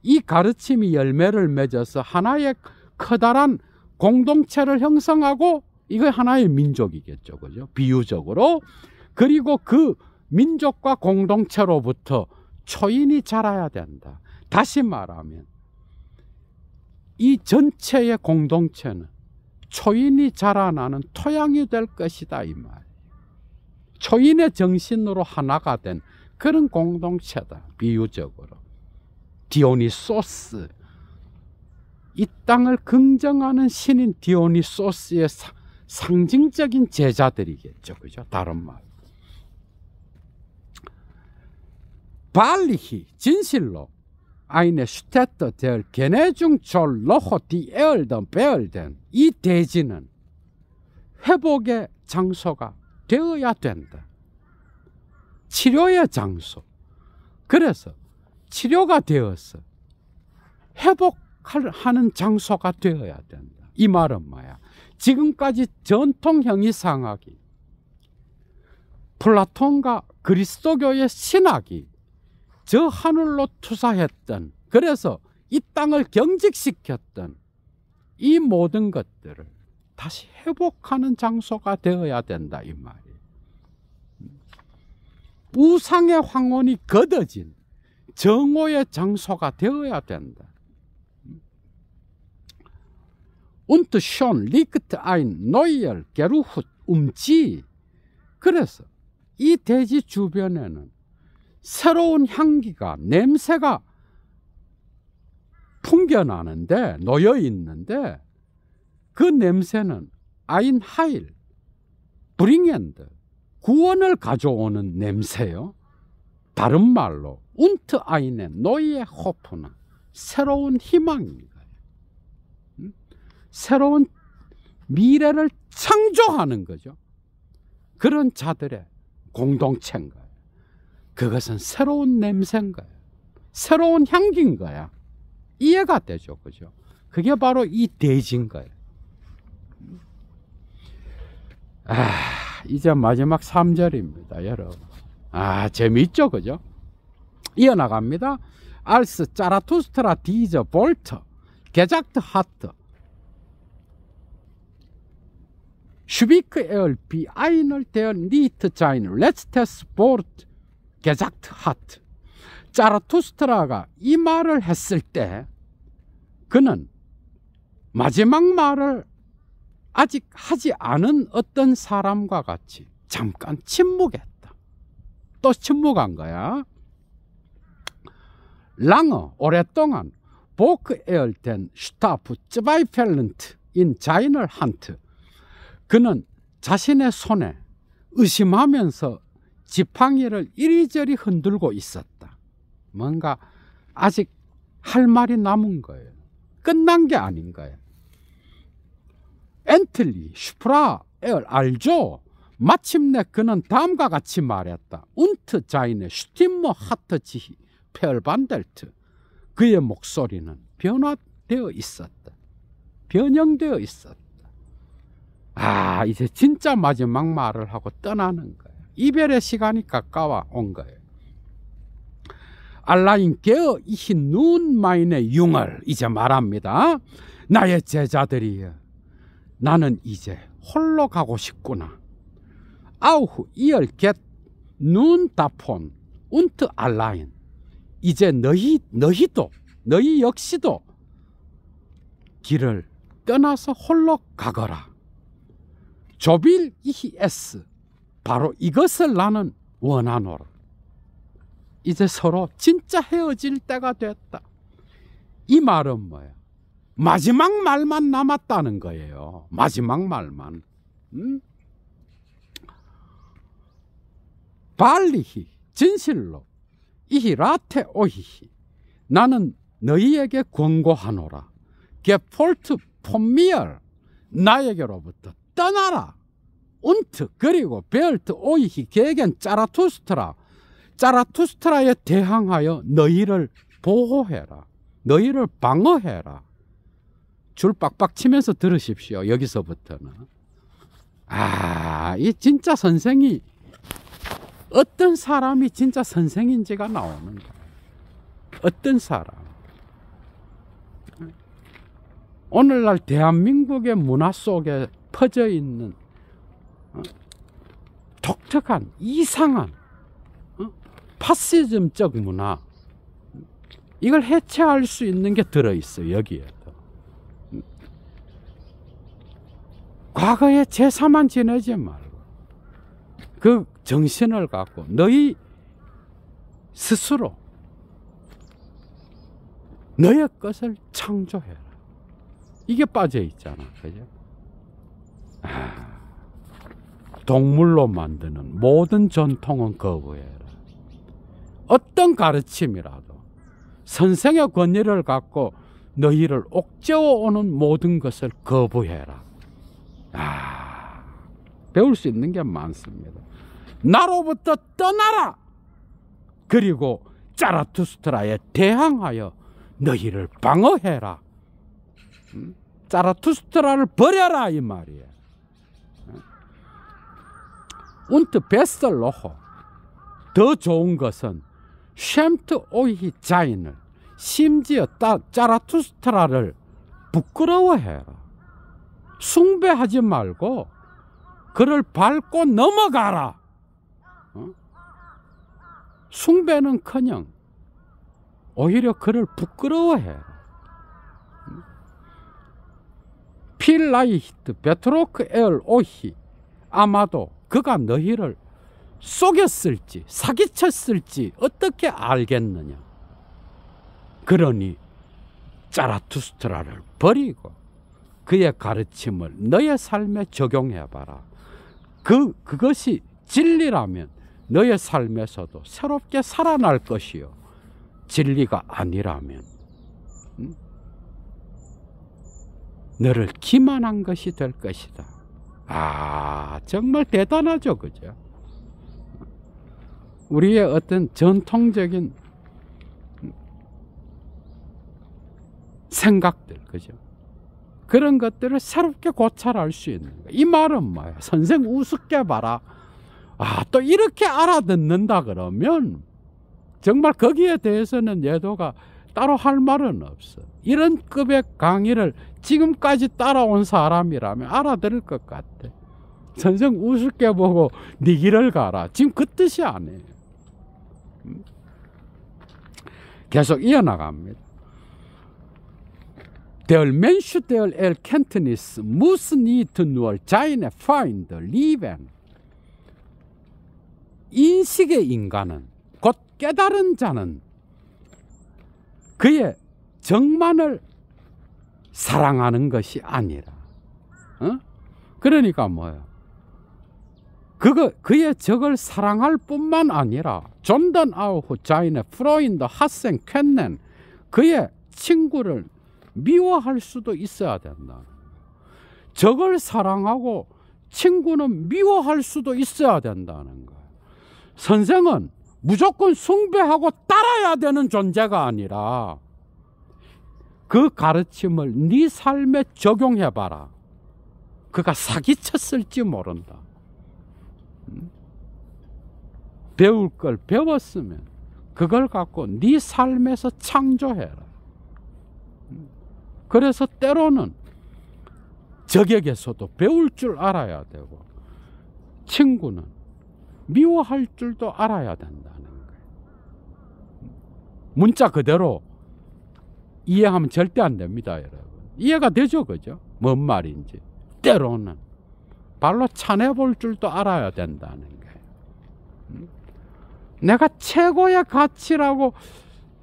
이 가르침이 열매를 맺어서 하나의 커다란 공동체를 형성하고 이거 하나의 민족이겠죠, 그죠? 비유적으로. 그리고 그 민족과 공동체로부터 초인이 자라야 된다. 다시 말하면 이 전체의 공동체는 초인이 자라나는 토양이 될 것이다 이 말이에요. 초인의 정신으로 하나가 된 그런 공동체다. 비유적으로 디오니소스, 이 땅을 긍정하는 신인 디오니소스의 상징적인 제자들이겠죠, 그죠? 다른 말. 발리히 진실로 eine Stätte der Genesung soll noch die Erde behalten. 이 대지는 회복의 장소가 되어야 된다. 치료의 장소. 그래서 치료가 되어서 회복하는 장소가 되어야 된다. 이 말은 뭐야? 지금까지 전통 형이상학이, 플라톤과 그리스도교의 신학이 저 하늘로 투사했던, 그래서 이 땅을 경직시켰던 이 모든 것들을 다시 회복하는 장소가 되어야 된다 이 말이에요. 우상의 황혼이 걷어진 정오의 장소가 되어야 된다. Und schon liegt ein neuer Geruch die. 그래서 이 대지 주변에는 새로운 향기가, 냄새가 풍겨나는데, 놓여 있는데, 그 냄새는 아인 하일, 브링엔드, 구원을 가져오는 냄새요. 다른 말로 운트 아인의 노이의 호프나, 새로운 희망입니다. 새로운 미래를 창조하는 거죠. 그런 자들의 공동체인 거예요. 그것은 새로운 냄새인 거예요. 새로운 향기인 거야. 이해가 되죠, 그죠? 그게 바로 이 대지인 거예요. 이제 마지막 3절입니다, 여러분. 재미있죠, 그죠? 이어나갑니다. 알스 짜라투스트라 디저 볼터 게작트 하트 슈비크 에얼 비아이널 데어 니트 자인 레츠테스 보르트 게작트 하트. 짜라투스트라가 이 말을 했을 때 그는 마지막 말을 아직 하지 않은 어떤 사람과 같이 잠깐 침묵했다. 또 침묵한 거야. 랑어 오랫동안 보크 에얼텐 슈타프 쯔바이펠런트 인 자이널 한트. 그는 자신의 손에 의심하면서 지팡이를 이리저리 흔들고 있었다. 뭔가 아직 할 말이 남은 거예요. 끝난 게 아닌 거예요. 엔틀리 슈프라 에얼 알죠? 마침내 그는 다음과 같이 말했다. 운트 자인의 슈팀머 하트 지히 페얼반델트. 그의 목소리는 변화되어 있었다. 변형되어 있었다. 이제 진짜 마지막 말을 하고 떠나는 거예요. 이별의 시간이 가까워 온 거예요. 알라인 게어 이히 눈 마인의 융을 이제 말합니다. 나의 제자들이여, 나는 이제 홀로 가고 싶구나. 아우후 이얼 겟눈 다폰 운트 알라인. 이제 너희도 너희 역시도 길을 떠나서 홀로 가거라. 조빌 이히 에스. 바로 이것을 나는 원하노라. 이제 서로 진짜 헤어질 때가 됐다. 이 말은 뭐야? 마지막 말만 남았다는 거예요. 마지막 말만. 발리히 진실로 이히 라테 오히히. 나는 너희에게 권고하노라. 게폴트 폼미얼. 나에게로부터 떠나라. 운트 그리고 베얼트 오이히 게겐 짜라투스트라. 짜라투스트라에 대항하여 너희를 보호해라. 너희를 방어해라. 줄 빡빡 치면서 들으십시오. 여기서부터는. 이 진짜 선생이 어떤 사람이 진짜 선생인지가 나오는 거예요. 어떤 사람. 오늘날 대한민국의 문화 속에 퍼져 있는 독특한 이상한 파시즘적 문화, 이걸 해체할 수 있는 게 들어있어요. 여기에도. 과거에 제사만 지내지 말고 그 정신을 갖고 너희 스스로 너의 것을 창조해라. 이게 빠져 있잖아. 그죠? 동물로 만드는 모든 전통은 거부해라. 어떤 가르침이라도 선생의 권위를 갖고 너희를 옥죄어 오는 모든 것을 거부해라. 배울 수 있는 게 많습니다. 나로부터 떠나라. 그리고 짜라투스트라에 대항하여 너희를 방어해라. 짜라투스트라를 버려라 이 말이에요. 운트 베스tel로호. 더 좋은 것은 쉔트 오이히 자인을, 심지어 짜라투스트라를 부끄러워해라. 숭배하지 말고 그를 밟고 넘어가라. 숭배는커녕 오히려 그를 부끄러워해라. 필라이히트 베트로크 에얼 오히. 아마도 그가 너희를 속였을지 사기쳤을지 어떻게 알겠느냐. 그러니 짜라투스트라를 버리고 그의 가르침을 너의 삶에 적용해봐라. 그것이 진리라면 너의 삶에서도 새롭게 살아날 것이요, 진리가 아니라면 너를 기만한 것이 될 것이다. 정말 대단하죠, 그죠? 우리의 어떤 전통적인 생각들, 그죠? 그런 것들을 새롭게 고찰할 수 있는 거예요. 이 말은 뭐야? 선생 우습게 봐라. 또 이렇게 알아듣는다 그러면 정말 거기에 대해서는 예도가 따로 할 말은 없어. 이런 급의 강의를 지금까지 따라온 사람이라면 알아들을 것 같아. 선생 우습게 보고 네 길을 가라. 지금 그 뜻이 아니에요. 계속 이어나갑니다. Der Mensch der Erkenntnis muss nicht nur seine Feinde lieben. 인식의 인간은, 곧 깨달은 자는 그의 적만을 사랑하는 것이 아니라, 그러니까 뭐예요? 그의 적을 사랑할 뿐만 아니라, 존던 아우후 자인의 프로인드 하생 캔넨, 그의 친구를 미워할 수도 있어야 된다. 적을 사랑하고 친구는 미워할 수도 있어야 된다는 거예요. 선생은 무조건 숭배하고 따라야 되는 존재가 아니라 그 가르침을 네 삶에 적용해봐라. 그가 사기쳤을지 모른다. 배울 걸 배웠으면 그걸 갖고 네 삶에서 창조해라. 그래서 때로는 적에게서도 배울 줄 알아야 되고, 친구는 미워할 줄도 알아야 된다는 거예요. 문자 그대로 이해하면 절대 안 됩니다, 여러분. 이해가 되죠, 그죠? 뭔 말인지. 때로는 발로 차내볼 줄도 알아야 된다는 거예요. 내가 최고의 가치라고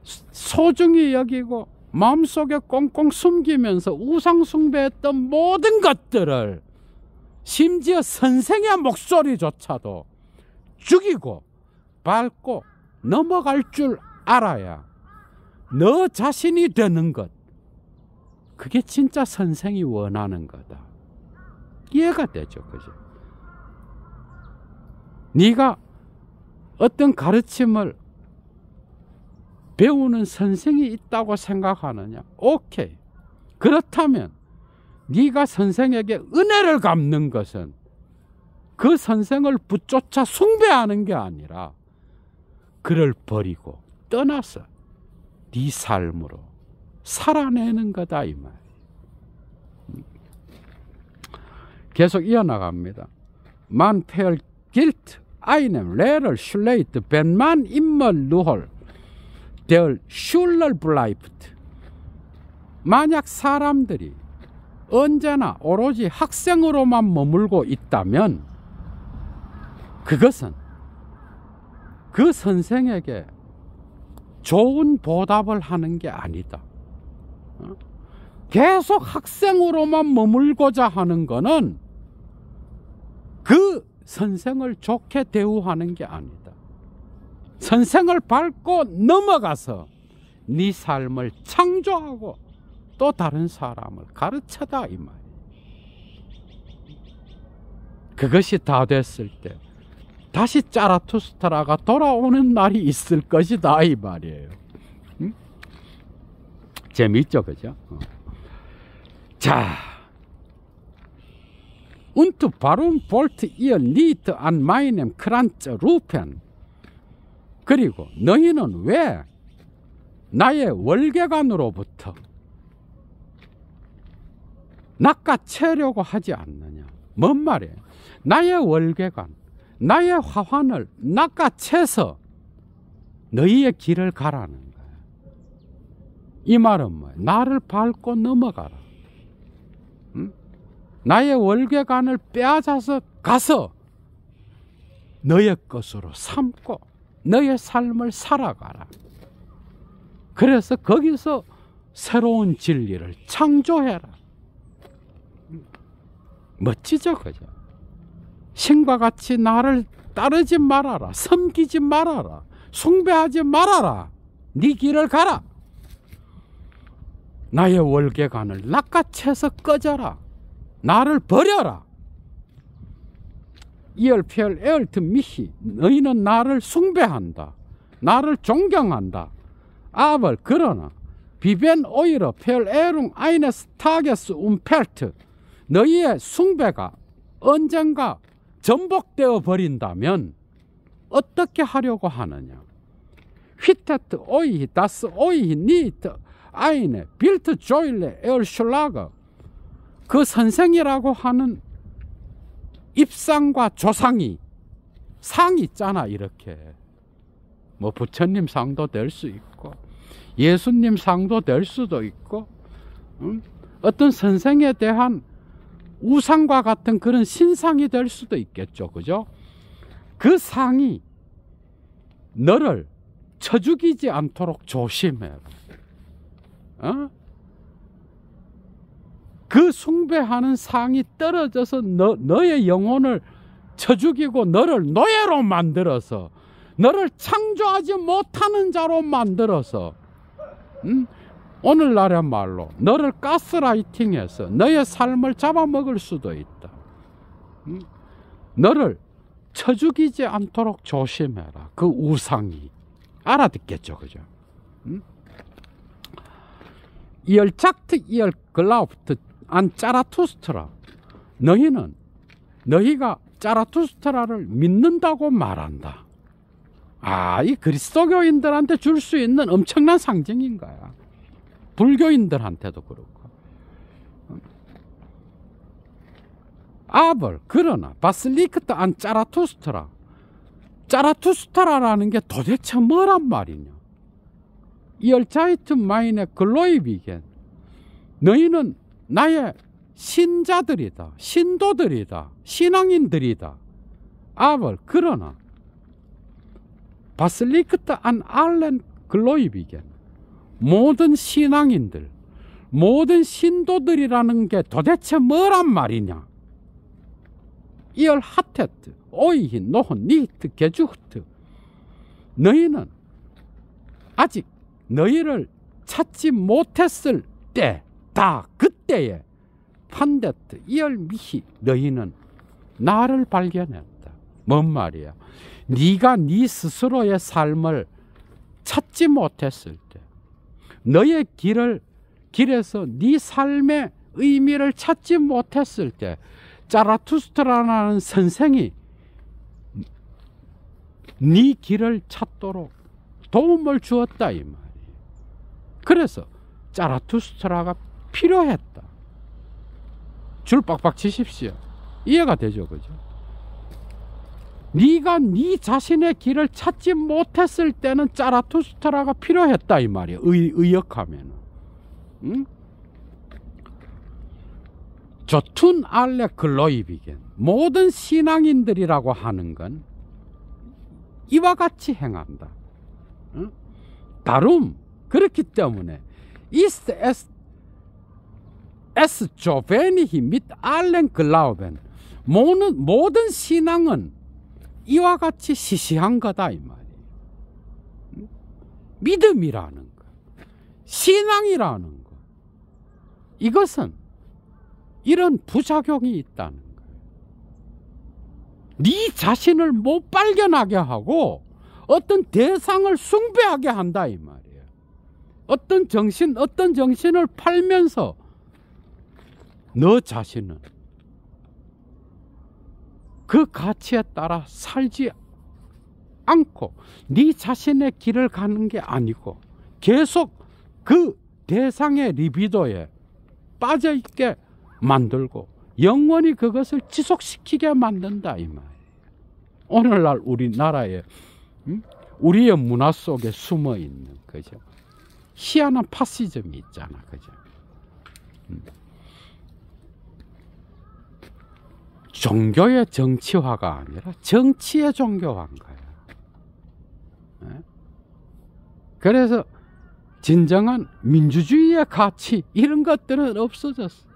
소중히 여기고 마음속에 꽁꽁 숨기면서 우상숭배했던 모든 것들을, 심지어 선생의 목소리조차도 죽이고 밟고 넘어갈 줄 알아야 너 자신이 되는 것, 그게 진짜 선생이 원하는 거다. 이해가 되죠, 그죠? 네가 어떤 가르침을 배우는 선생이 있다고 생각하느냐? 오케이. 그렇다면 네가 선생에게 은혜를 갚는 것은 그 선생을 붙쫓아 숭배하는 게 아니라 그를 버리고 떠나서 네 삶으로 살아내는 거다, 이 말. 계속 이어나갑니다. Man vergilt einem Lehrer schlecht, wenn man immer nur der Schüler bleibt. 만약 사람들이 언제나 오로지 학생으로만 머물고 있다면 그것은 그 선생에게 좋은 보답을 하는 게 아니다. 계속 학생으로만 머물고자 하는 것은 그 선생을 좋게 대우하는 게 아니다. 선생을 밟고 넘어가서 네 삶을 창조하고 또 다른 사람을 가르쳐다, 이 말이에요. 그것이 다 됐을 때 다시 자라투스트라가 돌아오는 날이 있을 것이다, 이 말이에요. 재미있죠, 그죠? 자, Und warum wollt ihr nicht an meinem Kranz rufen? 그리고 너희는 왜 나의 월계관으로부터 낚아채려고 하지 않느냐? 뭔 말이에요? 나의 월계관, 나의 화환을 낚아채서 너희의 길을 가라는 거예요. 이 말은 뭐예요? 나를 밟고 넘어가라. 나의 월계관을 빼앗아서 가서 너의 것으로 삼고 너의 삶을 살아가라. 그래서 거기서 새로운 진리를 창조해라. 멋지죠, 그죠? 신과 같이 나를 따르지 말아라. 섬기지 말아라. 숭배하지 말아라. 네 길을 가라. 나의 월계관을 낚아채서 꺼져라. 나를 버려라. 이얼피얼 에얼트 미히, 너희는 나를 숭배한다. 나를 존경한다. 아벌 그러나 비벤 오이러 펠 에룽 아이네스 타게스 움펠트, 너희의 숭배가 언젠가 전복되어 버린다면 어떻게 하려고 하느냐? 휘테트 오이 다스 오이 니트 아이네 빌트 조일레 에얼슐라거, 그 선생이라고 하는 입상과 조상이 상이 있잖아. 이렇게 뭐 부처님 상도 될 수 있고 예수님 상도 될 수도 있고, 어떤 선생에 대한 우상과 같은 그런 신상이 될 수도 있겠죠. 그죠? 그 상이 너를 쳐 죽이지 않도록 조심해라. 그 숭배하는 상이 떨어져서 너의 영혼을 쳐 죽이고 너를 노예로 만들어서, 너를 창조하지 못하는 자로 만들어서, 오늘날의 말로 너를 가스라이팅해서 너의 삶을 잡아먹을 수도 있다. 너를 쳐 죽이지 않도록 조심해라. 그 우상이. 알아듣겠죠. 그죠? 이얼 작트 이얼 글라우프트 안 짜라투스트라, 너희가 짜라투스트라를 믿는다고 말한다. 이 그리스도교인들한테 줄 수 있는 엄청난 상징인 거야. 불교인들한테도 그렇고. 아벌 그러나 바슬리크트 안 짜라투스트라, 짜라투스트라라는 게 도대체 뭐란 말이냐? 이얼자이트 마인의 글로이비겐, 너희는 나의 신자들이다, 신도들이다, 신앙인들이다. 아벌 그러나 바슬리크트 안 알렌 글로이비겐, 모든 신앙인들, 모든 신도들이라는 게 도대체 뭐란 말이냐? 이얼 하테트 오이히 노혼 니트 게주흐트, 너희는 아직 너희를 찾지 못했을 때, 다 그때에 판데트 이얼 미히, 너희는 나를 발견했다. 뭔 말이야? 네가 네 스스로의 삶을 찾지 못했을 때, 너의 길에서 네 삶의 의미를 찾지 못했을 때, 짜라투스트라라는 선생이 네 길을 찾도록 도움을 주었다 이 말이에요. 그래서 짜라투스트라가 필요했다. 줄 빡빡 치십시오. 이해가 되죠, 그죠? 네가 네 자신의 길을 찾지 못했을 때는 짜라투스트라가 필요했다 이 말이에요. 의역하면. 조툰 알레 글로이비겐, 모든 신앙인들이라고 하는 건 이와 같이 행한다. 다룸 그렇기 때문에 이스트 에스 조베니히 및 알렌 글라우벤, 모든 신앙은 이와 같이 시시한 거다 이 말이에요. 믿음이라는 것, 신앙이라는 것, 이것은 이런 부작용이 있다는 거예요. 네 자신을 못 발견하게 하고 어떤 대상을 숭배하게 한다 이 말이에요. 어떤 정신을 팔면서 너 자신은 그 가치에 따라 살지 않고 네 자신의 길을 가는 게 아니고 계속 그 대상의 리비도에 빠져있게 만들고 영원히 그것을 지속시키게 만든다 이 말이에요. 오늘날 우리나라에 우리의 문화 속에 숨어 있는, 그죠? 희한한 파시즘이 있잖아, 그죠? 종교의 정치화가 아니라 정치의 종교화인 거야. 그래서 진정한 민주주의의 가치 이런 것들은 없어졌어.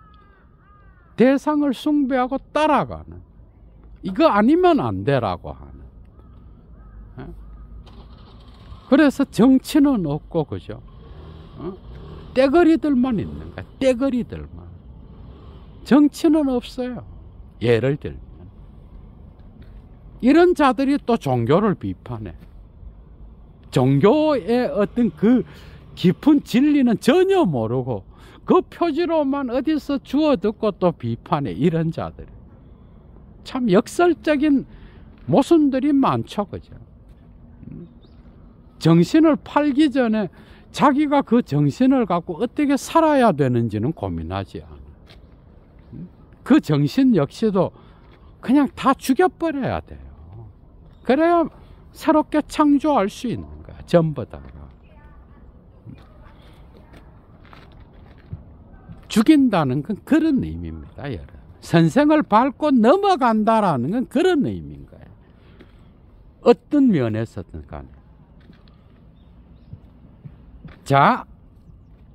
대상을 숭배하고 따라가는, 이거 아니면 안 되라고 하는. 그래서 정치는 없고, 그죠? 떼거리들만 있는 거야. 떼거리들만. 정치는 없어요. 예를 들면 이런 자들이 또 종교를 비판해. 종교의 어떤 그 깊은 진리는 전혀 모르고 그 표지로만 어디서 주워 듣고 또 비판해. 이런 자들. 참 역설적인 모순들이 많죠, 그죠? 정신을 팔기 전에 자기가 그 정신을 갖고 어떻게 살아야 되는지는 고민하지 않아. 그 정신 역시도 그냥 다 죽여버려야 돼요. 그래야 새롭게 창조할 수 있는 거야, 전부 다가. 죽인다는 건 그런 의미입니다, 여러분. 선생을 밟고 넘어간다라는 건 그런 의미인 거예요. 어떤 면에서든 간에. 자,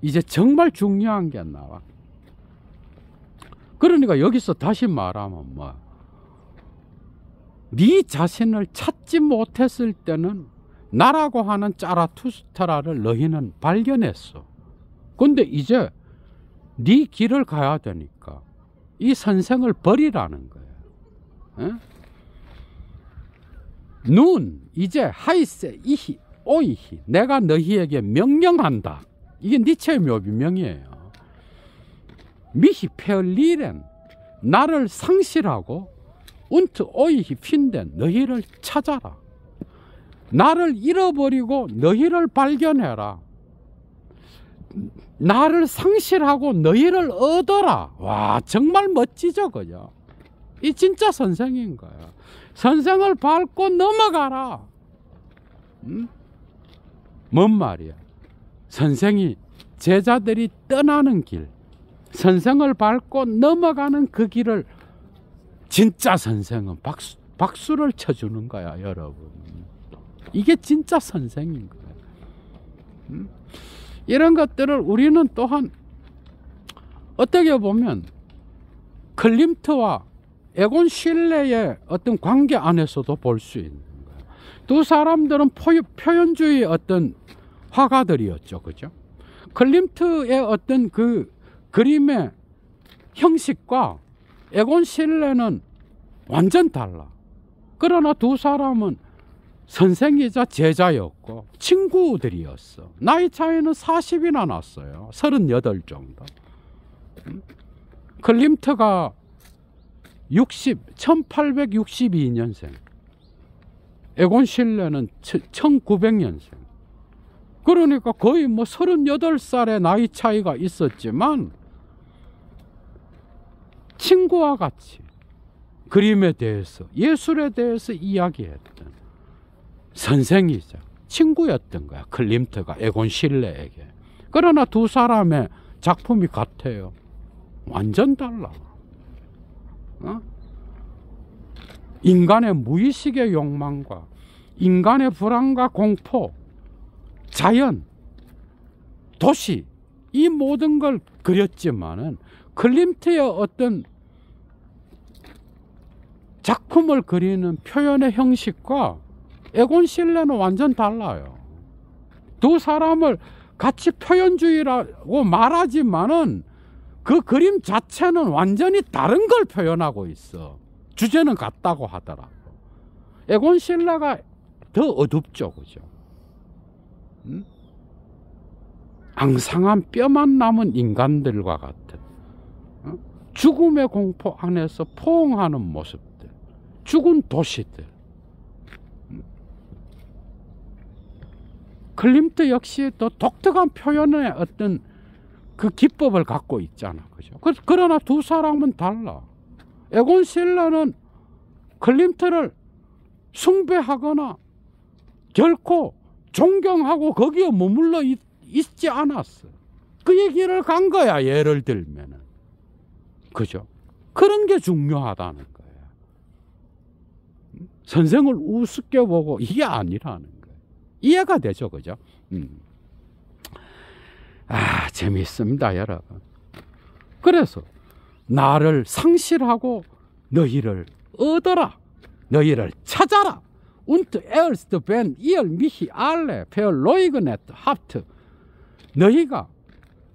이제 정말 중요한 게 나와. 그러니까 여기서 다시 말하면 뭐, 네 자신을 찾지 못했을 때는 나라고 하는 짜라투스트라를 너희는 발견했어. 근데 이제 네 길을 가야 되니까 이 선생을 버리라는 거예요. 눈 이제 하이세 이히 오이히 내가 너희에게 명령한다. 이게 니체의 묘비명이에요. 미히 페얼리렌 나를 상실하고 운트 오이히 핀덴 너희를 찾아라. 나를 잃어버리고 너희를 발견해라. 나를 상실하고 너희를 얻어라. 와, 정말 멋지죠, 그죠? 이 진짜 선생인 거야. 선생을 밟고 넘어가라. 뭔 말이야? 선생이 제자들이 떠나는 길, 선생을 밟고 넘어가는 그 길을 진짜 선생은 박수를 쳐주는 거야, 여러분. 이게 진짜 선생인 거야. 이런 것들을 우리는 또한 어떻게 보면 클림트와 에곤 실레의 어떤 관계 안에서도 볼 수 있는 거예요. 두 사람들은 표현주의 어떤 화가들이었죠, 그죠? 클림트의 어떤 그 그림의 형식과 에곤 실레는 완전 달라. 그러나 두 사람은 선생이자 제자였고 친구들이었어. 나이 차이는 40이나 났어요. 38 정도. 클림트가 1862년생, 에곤 실레는 1900년생. 그러니까 거의 뭐 38살의 나이 차이가 있었지만 친구와 같이 그림에 대해서, 예술에 대해서 이야기했던 선생이자 친구였던 거야, 클림트가 에곤 실레에게. 그러나 두 사람의 작품이 같아요. 완전 달라. 인간의 무의식의 욕망과 인간의 불안과 공포, 자연, 도시, 이 모든 걸 그렸지만은 클림트의 어떤 작품을 그리는 표현의 형식과 에곤 실레는 완전 달라요. 두 사람을 같이 표현주의라고 말하지만은 그 그림 자체는 완전히 다른 걸 표현하고 있어. 주제는 같다고 하더라고. 에곤 실레가 더 어둡죠, 그죠? 앙상한 뼈만 남은 인간들과 같은 죽음의 공포 안에서 포옹하는 모습들, 죽은 도시들. 클림트 역시 또 독특한 표현의 어떤 그 기법을 갖고 있잖아, 그죠? 그러나 두 사람은 달라. 에곤 실레는 클림트를 숭배하거나 결코 존경하고 거기에 머물러 있지 않았어. 그 얘기를 간 거야, 예를 들면은. 그죠? 그런 게 중요하다는 거야. 선생을 우습게 보고 이게 아니라는 거야. 이해가 되죠, 그죠? 아, 재미있습니다, 여러분. 그래서 나를 상실하고 너희를 얻어라. 너희를 찾아라. Und erst wenn ihr mich alle verleugnet habt.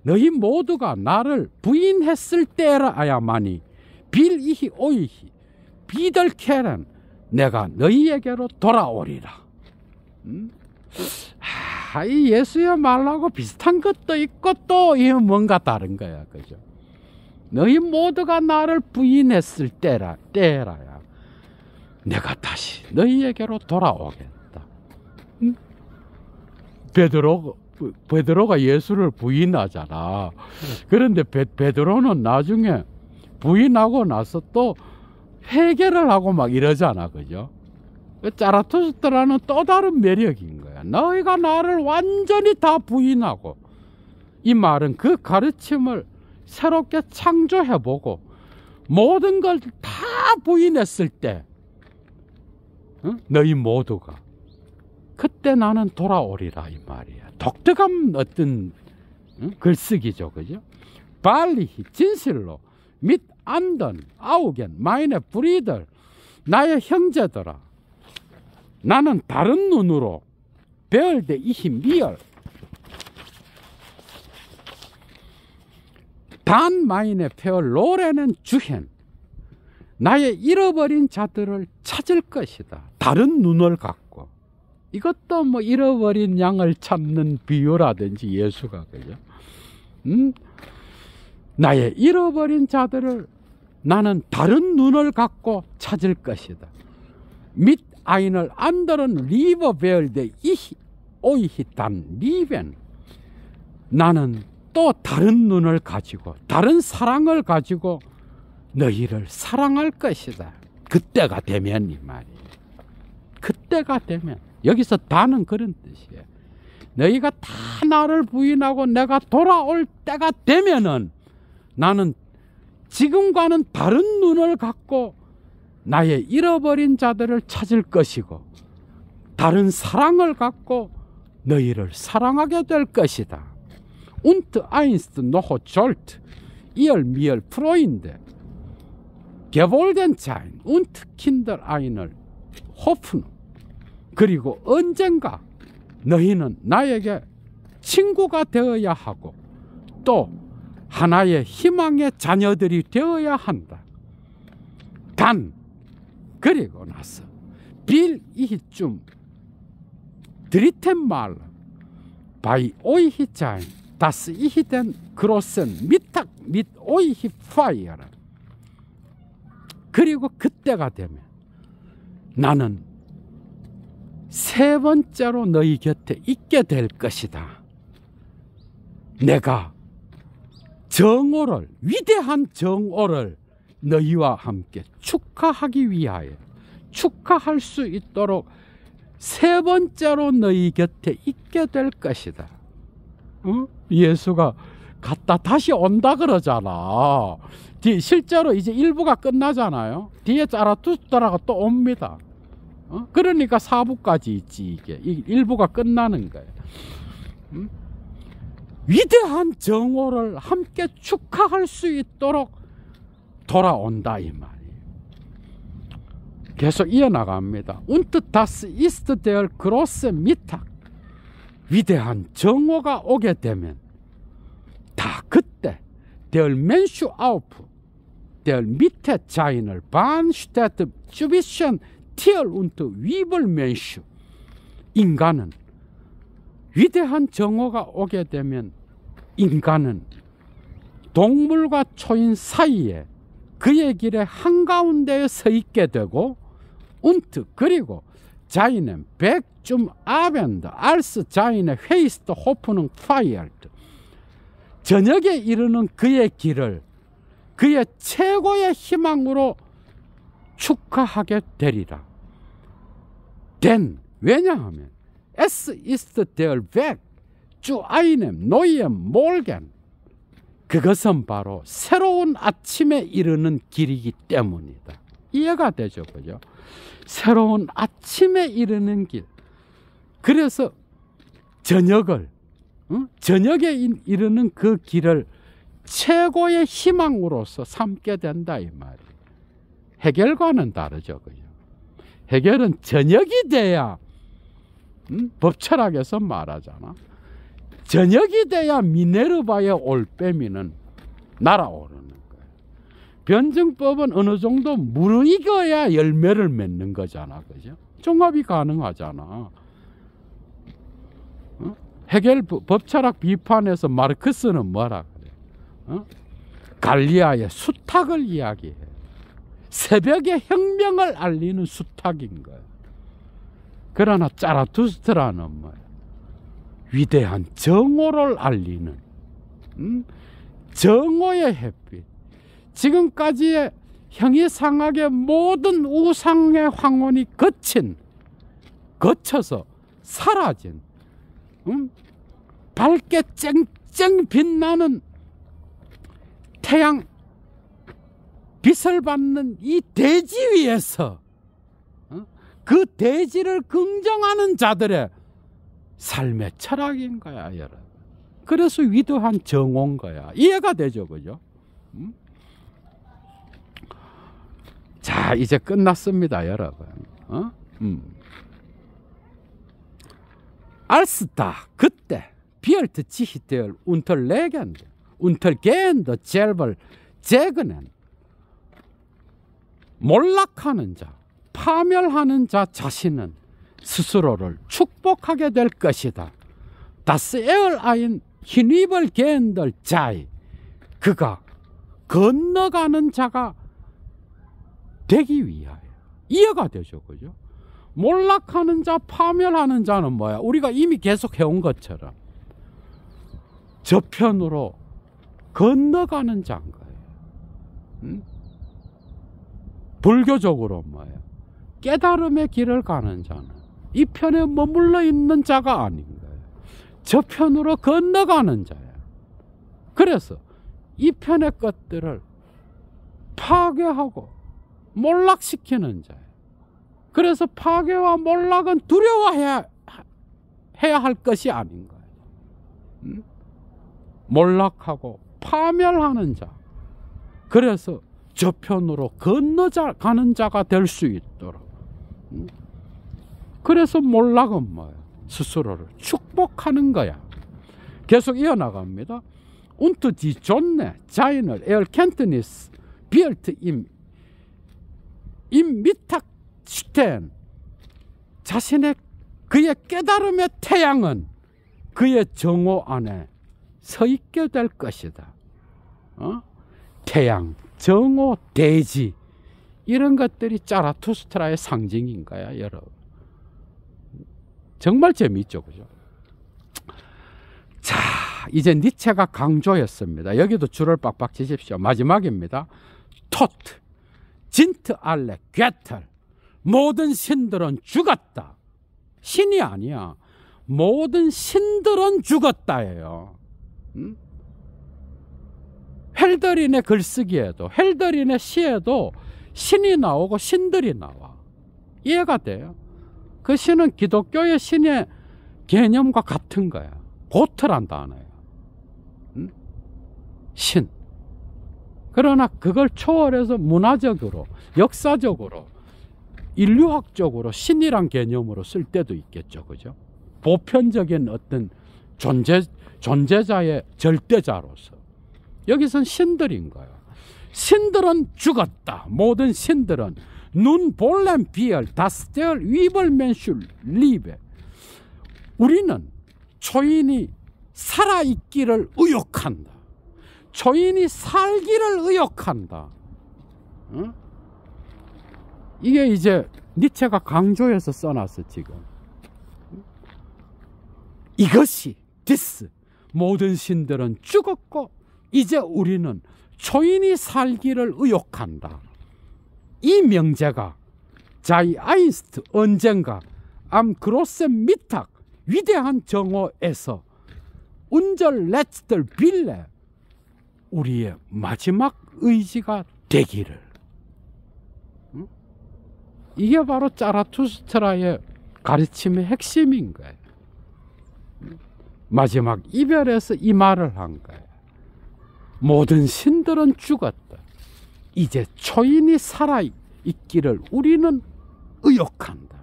너희 모두가 나를 부인했을 때라야만이 빌 이히 오이히 비들케는 내가 너희에게로 돌아오리라. 이 예수의 말하고 비슷한 것도 있고 또 이건 뭔가 다른 거야, 그죠? 너희 모두가 나를 부인했을 때라야 내가 다시 너희에게로 돌아오겠다. 베드로가 예수를 부인하잖아. 그런데 베드로는 나중에 부인하고 나서 또 회개를 하고 막 이러잖아. 그죠? 자라투스트라는 또 다른 매력인 거야. 너희가 나를 완전히 다 부인하고, 이 말은 그 가르침을 새롭게 창조해보고 모든 걸 다 부인했을 때, 너희 모두가 그때 나는 돌아오리라, 이 말이야. 독특한 어떤 글쓰기죠. 그죠? 발리히 진실로 및 안던 아우겐 마이네 브리들, 나의 형제들아, 나는 다른 눈으로 베을데 이히 미얼 단 마이네 페얼 로레는 주헨, 나의 잃어버린 자들을 찾을 것이다. 다른 눈을 갖고. 이것도 뭐 잃어버린 양을 찾는 비유라든지 예수가, 그죠? 나의 잃어버린 자들을 나는 다른 눈을 갖고 찾을 것이다. 및 아인을 안더는 리버 베얼데 이히 오이히단 리벤, 나는 또 다른 눈을 가지고 다른 사랑을 가지고 너희를 사랑할 것이다. 그때가 되면, 이 말이에요. 그때가 되면. 여기서 다는 그런 뜻이에요. 너희가 다 나를 부인하고 내가 돌아올 때가 되면은 나는 지금과는 다른 눈을 갖고 나의 잃어버린 자들을 찾을 것이고 다른 사랑을 갖고 너희를 사랑하게 될 것이다. Und einst noch sollt ihr mir Freunde gewollt sein und Kinder einer Hoffnung. 그리고 언젠가 너희는 나에게 친구가 되어야 하고 또 하나의 희망의 자녀들이 되어야 한다. 단 그리고 나서 빌 이히쯤 드리텐 말 바이 오이히자인 다스 이히된 그로센 미탁 및 오이히 파이어라. 그리고 그때가 되면 나는 세 번째로 너희 곁에 있게 될 것이다. 내가 정오를, 위대한 정오를 너희와 함께 축하하기 위하여, 축하할 수 있도록 세 번째로 너희 곁에 있게 될 것이다. 예수가 갔다 다시 온다 그러잖아. 실제로 이제 1부가 끝나잖아요. 뒤에 자라투스트라가 또 옵니다. 그러니까 4부까지 있지. 이게 1부가 끝나는 거예요. 위대한 정오를 함께 축하할 수 있도록 돌아온다, 이 말이에요. 계속 이어나갑니다. Und das ist der große Mittag. 위대한 정오가 오게 되면 다 그때 der Mensch auf der Mitte seiner Bahn steht zwischen Tier und Weibelmensch. 인간은, 위대한 정오가 오게 되면 인간은 동물과 초인 사이에 그의 길의 한가운데에 서 있게 되고, und 그리고 자인은 백줌 아벤드 알스 자인의 헤이스트 호프는 파이어드, 저녁에 이르는 그의 길을 그의 최고의 희망으로 축하하게 되리라. 왜냐하면 es ist der Weg zu einem neuen Morgen. 그것은 바로 새로운 아침에 이르는 길이기 때문이다. 이해가 되죠, 그죠? 새로운 아침에 이르는 길. 그래서 저녁에 이르는 그 길을 최고의 희망으로서 삼게 된다, 이 말이에요. 해결과는 다르죠, 그죠? 해결은 저녁이 돼야, 법철학에서 말하잖아. 저녁이 돼야 미네르바의 올빼미는 날아오르는 거예요. 변증법은 어느 정도 무르익어야 열매를 맺는 거잖아, 그죠? 종합이 가능하잖아. 해겔 법철학 비판에서 마르크스는 뭐라 그래? 갈리아의 수탁을 이야기해. 새벽의 혁명을 알리는 수탉인 거예요. 그러나 자라투스트라는 뭐예요? 위대한 정오를 알리는 정오의 햇빛. 지금까지의 형이상학의 모든 우상의 황혼이 거쳐서 사라진 밝게 쨍쨍 빛나는 태양 빛을 받는 이 대지 위에서 그 대지를 긍정하는 자들의 삶의 철학인 거야, 여러분. 그래서 위대한 정오인 거야. 이해가 되죠, 그죠? 자, 이제 끝났습니다, 여러분. 알스다 그때 비얼트 지히테얼 운터 레겐드 운터 게엔더 젤벌 제그넨 몰락하는 자, 파멸하는 자 자신은 스스로를 축복하게 될 것이다. 다스 에얼 아인 히니벌 게엔더 자이, 그가 건너가는 자가 되기 위하여. 이해가 되죠, 그죠? 몰락하는 자, 파멸하는 자는 뭐야? 우리가 이미 계속 해온 것처럼 저편으로 건너가는 자인 거예요. 불교적으로 뭐예요? 깨달음의 길을 가는 자는 이 편에 머물러 있는 자가 아닌 거예요. 저편으로 건너가는 자예요. 그래서 이 편의 것들을 파괴하고 몰락시키는 자예요. 그래서 파괴와 몰락은 두려워해야 할 것이 아닌 거예요. 몰락하고 파멸하는 자. 그래서 저편으로 건너가는 자가 될 수 있도록. 그래서 몰락은 뭐예요? 스스로를 축복하는 거야. 계속 이어나갑니다. Und die Sonne, seiner Erkenntnis wird im Mittag stehen. 자신의 그의 깨달음의 태양은 그의 정오 안에 서 있게 될 것이다. 태양, 정오, 대지, 이런 것들이 자라투스트라의 상징인 거야, 여러분. 정말 재미있죠, 그죠? 자, 이제 니체가 강조했습니다. 여기도 줄을 빡빡 치십시오. 마지막입니다. 토트, 진트 알레, 괴털. 모든 신들은 죽었다. 신이 아니야. 모든 신들은 죽었다예요. 헬더린의 글쓰기에도, 헬더린의 시에도 신이 나오고 신들이 나와. 이해가 돼요? 그 신은 기독교의 신의 개념과 같은 거야. 고트란 단어예요. 신. 그러나 그걸 초월해서 문화적으로, 역사적으로, 인류학적으로 신이란 개념으로 쓸 때도 있겠죠. 그죠? 보편적인 어떤 존재자의 절대자로서. 여기선 신들인 거예요. 신들은 죽었다. 모든 신들은 눈 볼렘 비얼 다스테얼 위벌맨슐 리베. 우리는 초인이 살아있기를 의욕한다. 초인이 살기를 의욕한다. 이게 이제 니체가 강조해서 써놨어, 지금. 이것이 디스. 모든 신들은 죽었고 이제 우리는 초인이 살기를 의욕한다. 이 명제가 자이 아인스트 언젠가 암 그로센 미탁 위대한 정오에서 운절 레츠들 빌레 우리의 마지막 의지가 되기를. 이게 바로 자라투스트라의 가르침의 핵심인 거예요. 마지막 이별에서 이 말을 한 거예요. 모든 신들은 죽었다. 이제 초인이 살아있기를 우리는 의욕한다.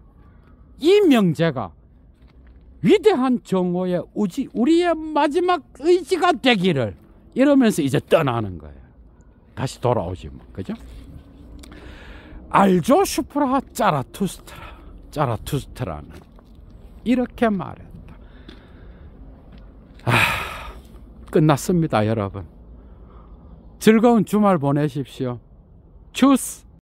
이 명제가 위대한 정오의 우리의 마지막 의지가 되기를, 이러면서 이제 떠나는 거예요. 다시 돌아오지 뭐, 그죠? 알조 슈프라 자라투스트라는 이렇게 말했다. 끝났습니다, 여러분. 즐거운 주말 보내십시오. 추스.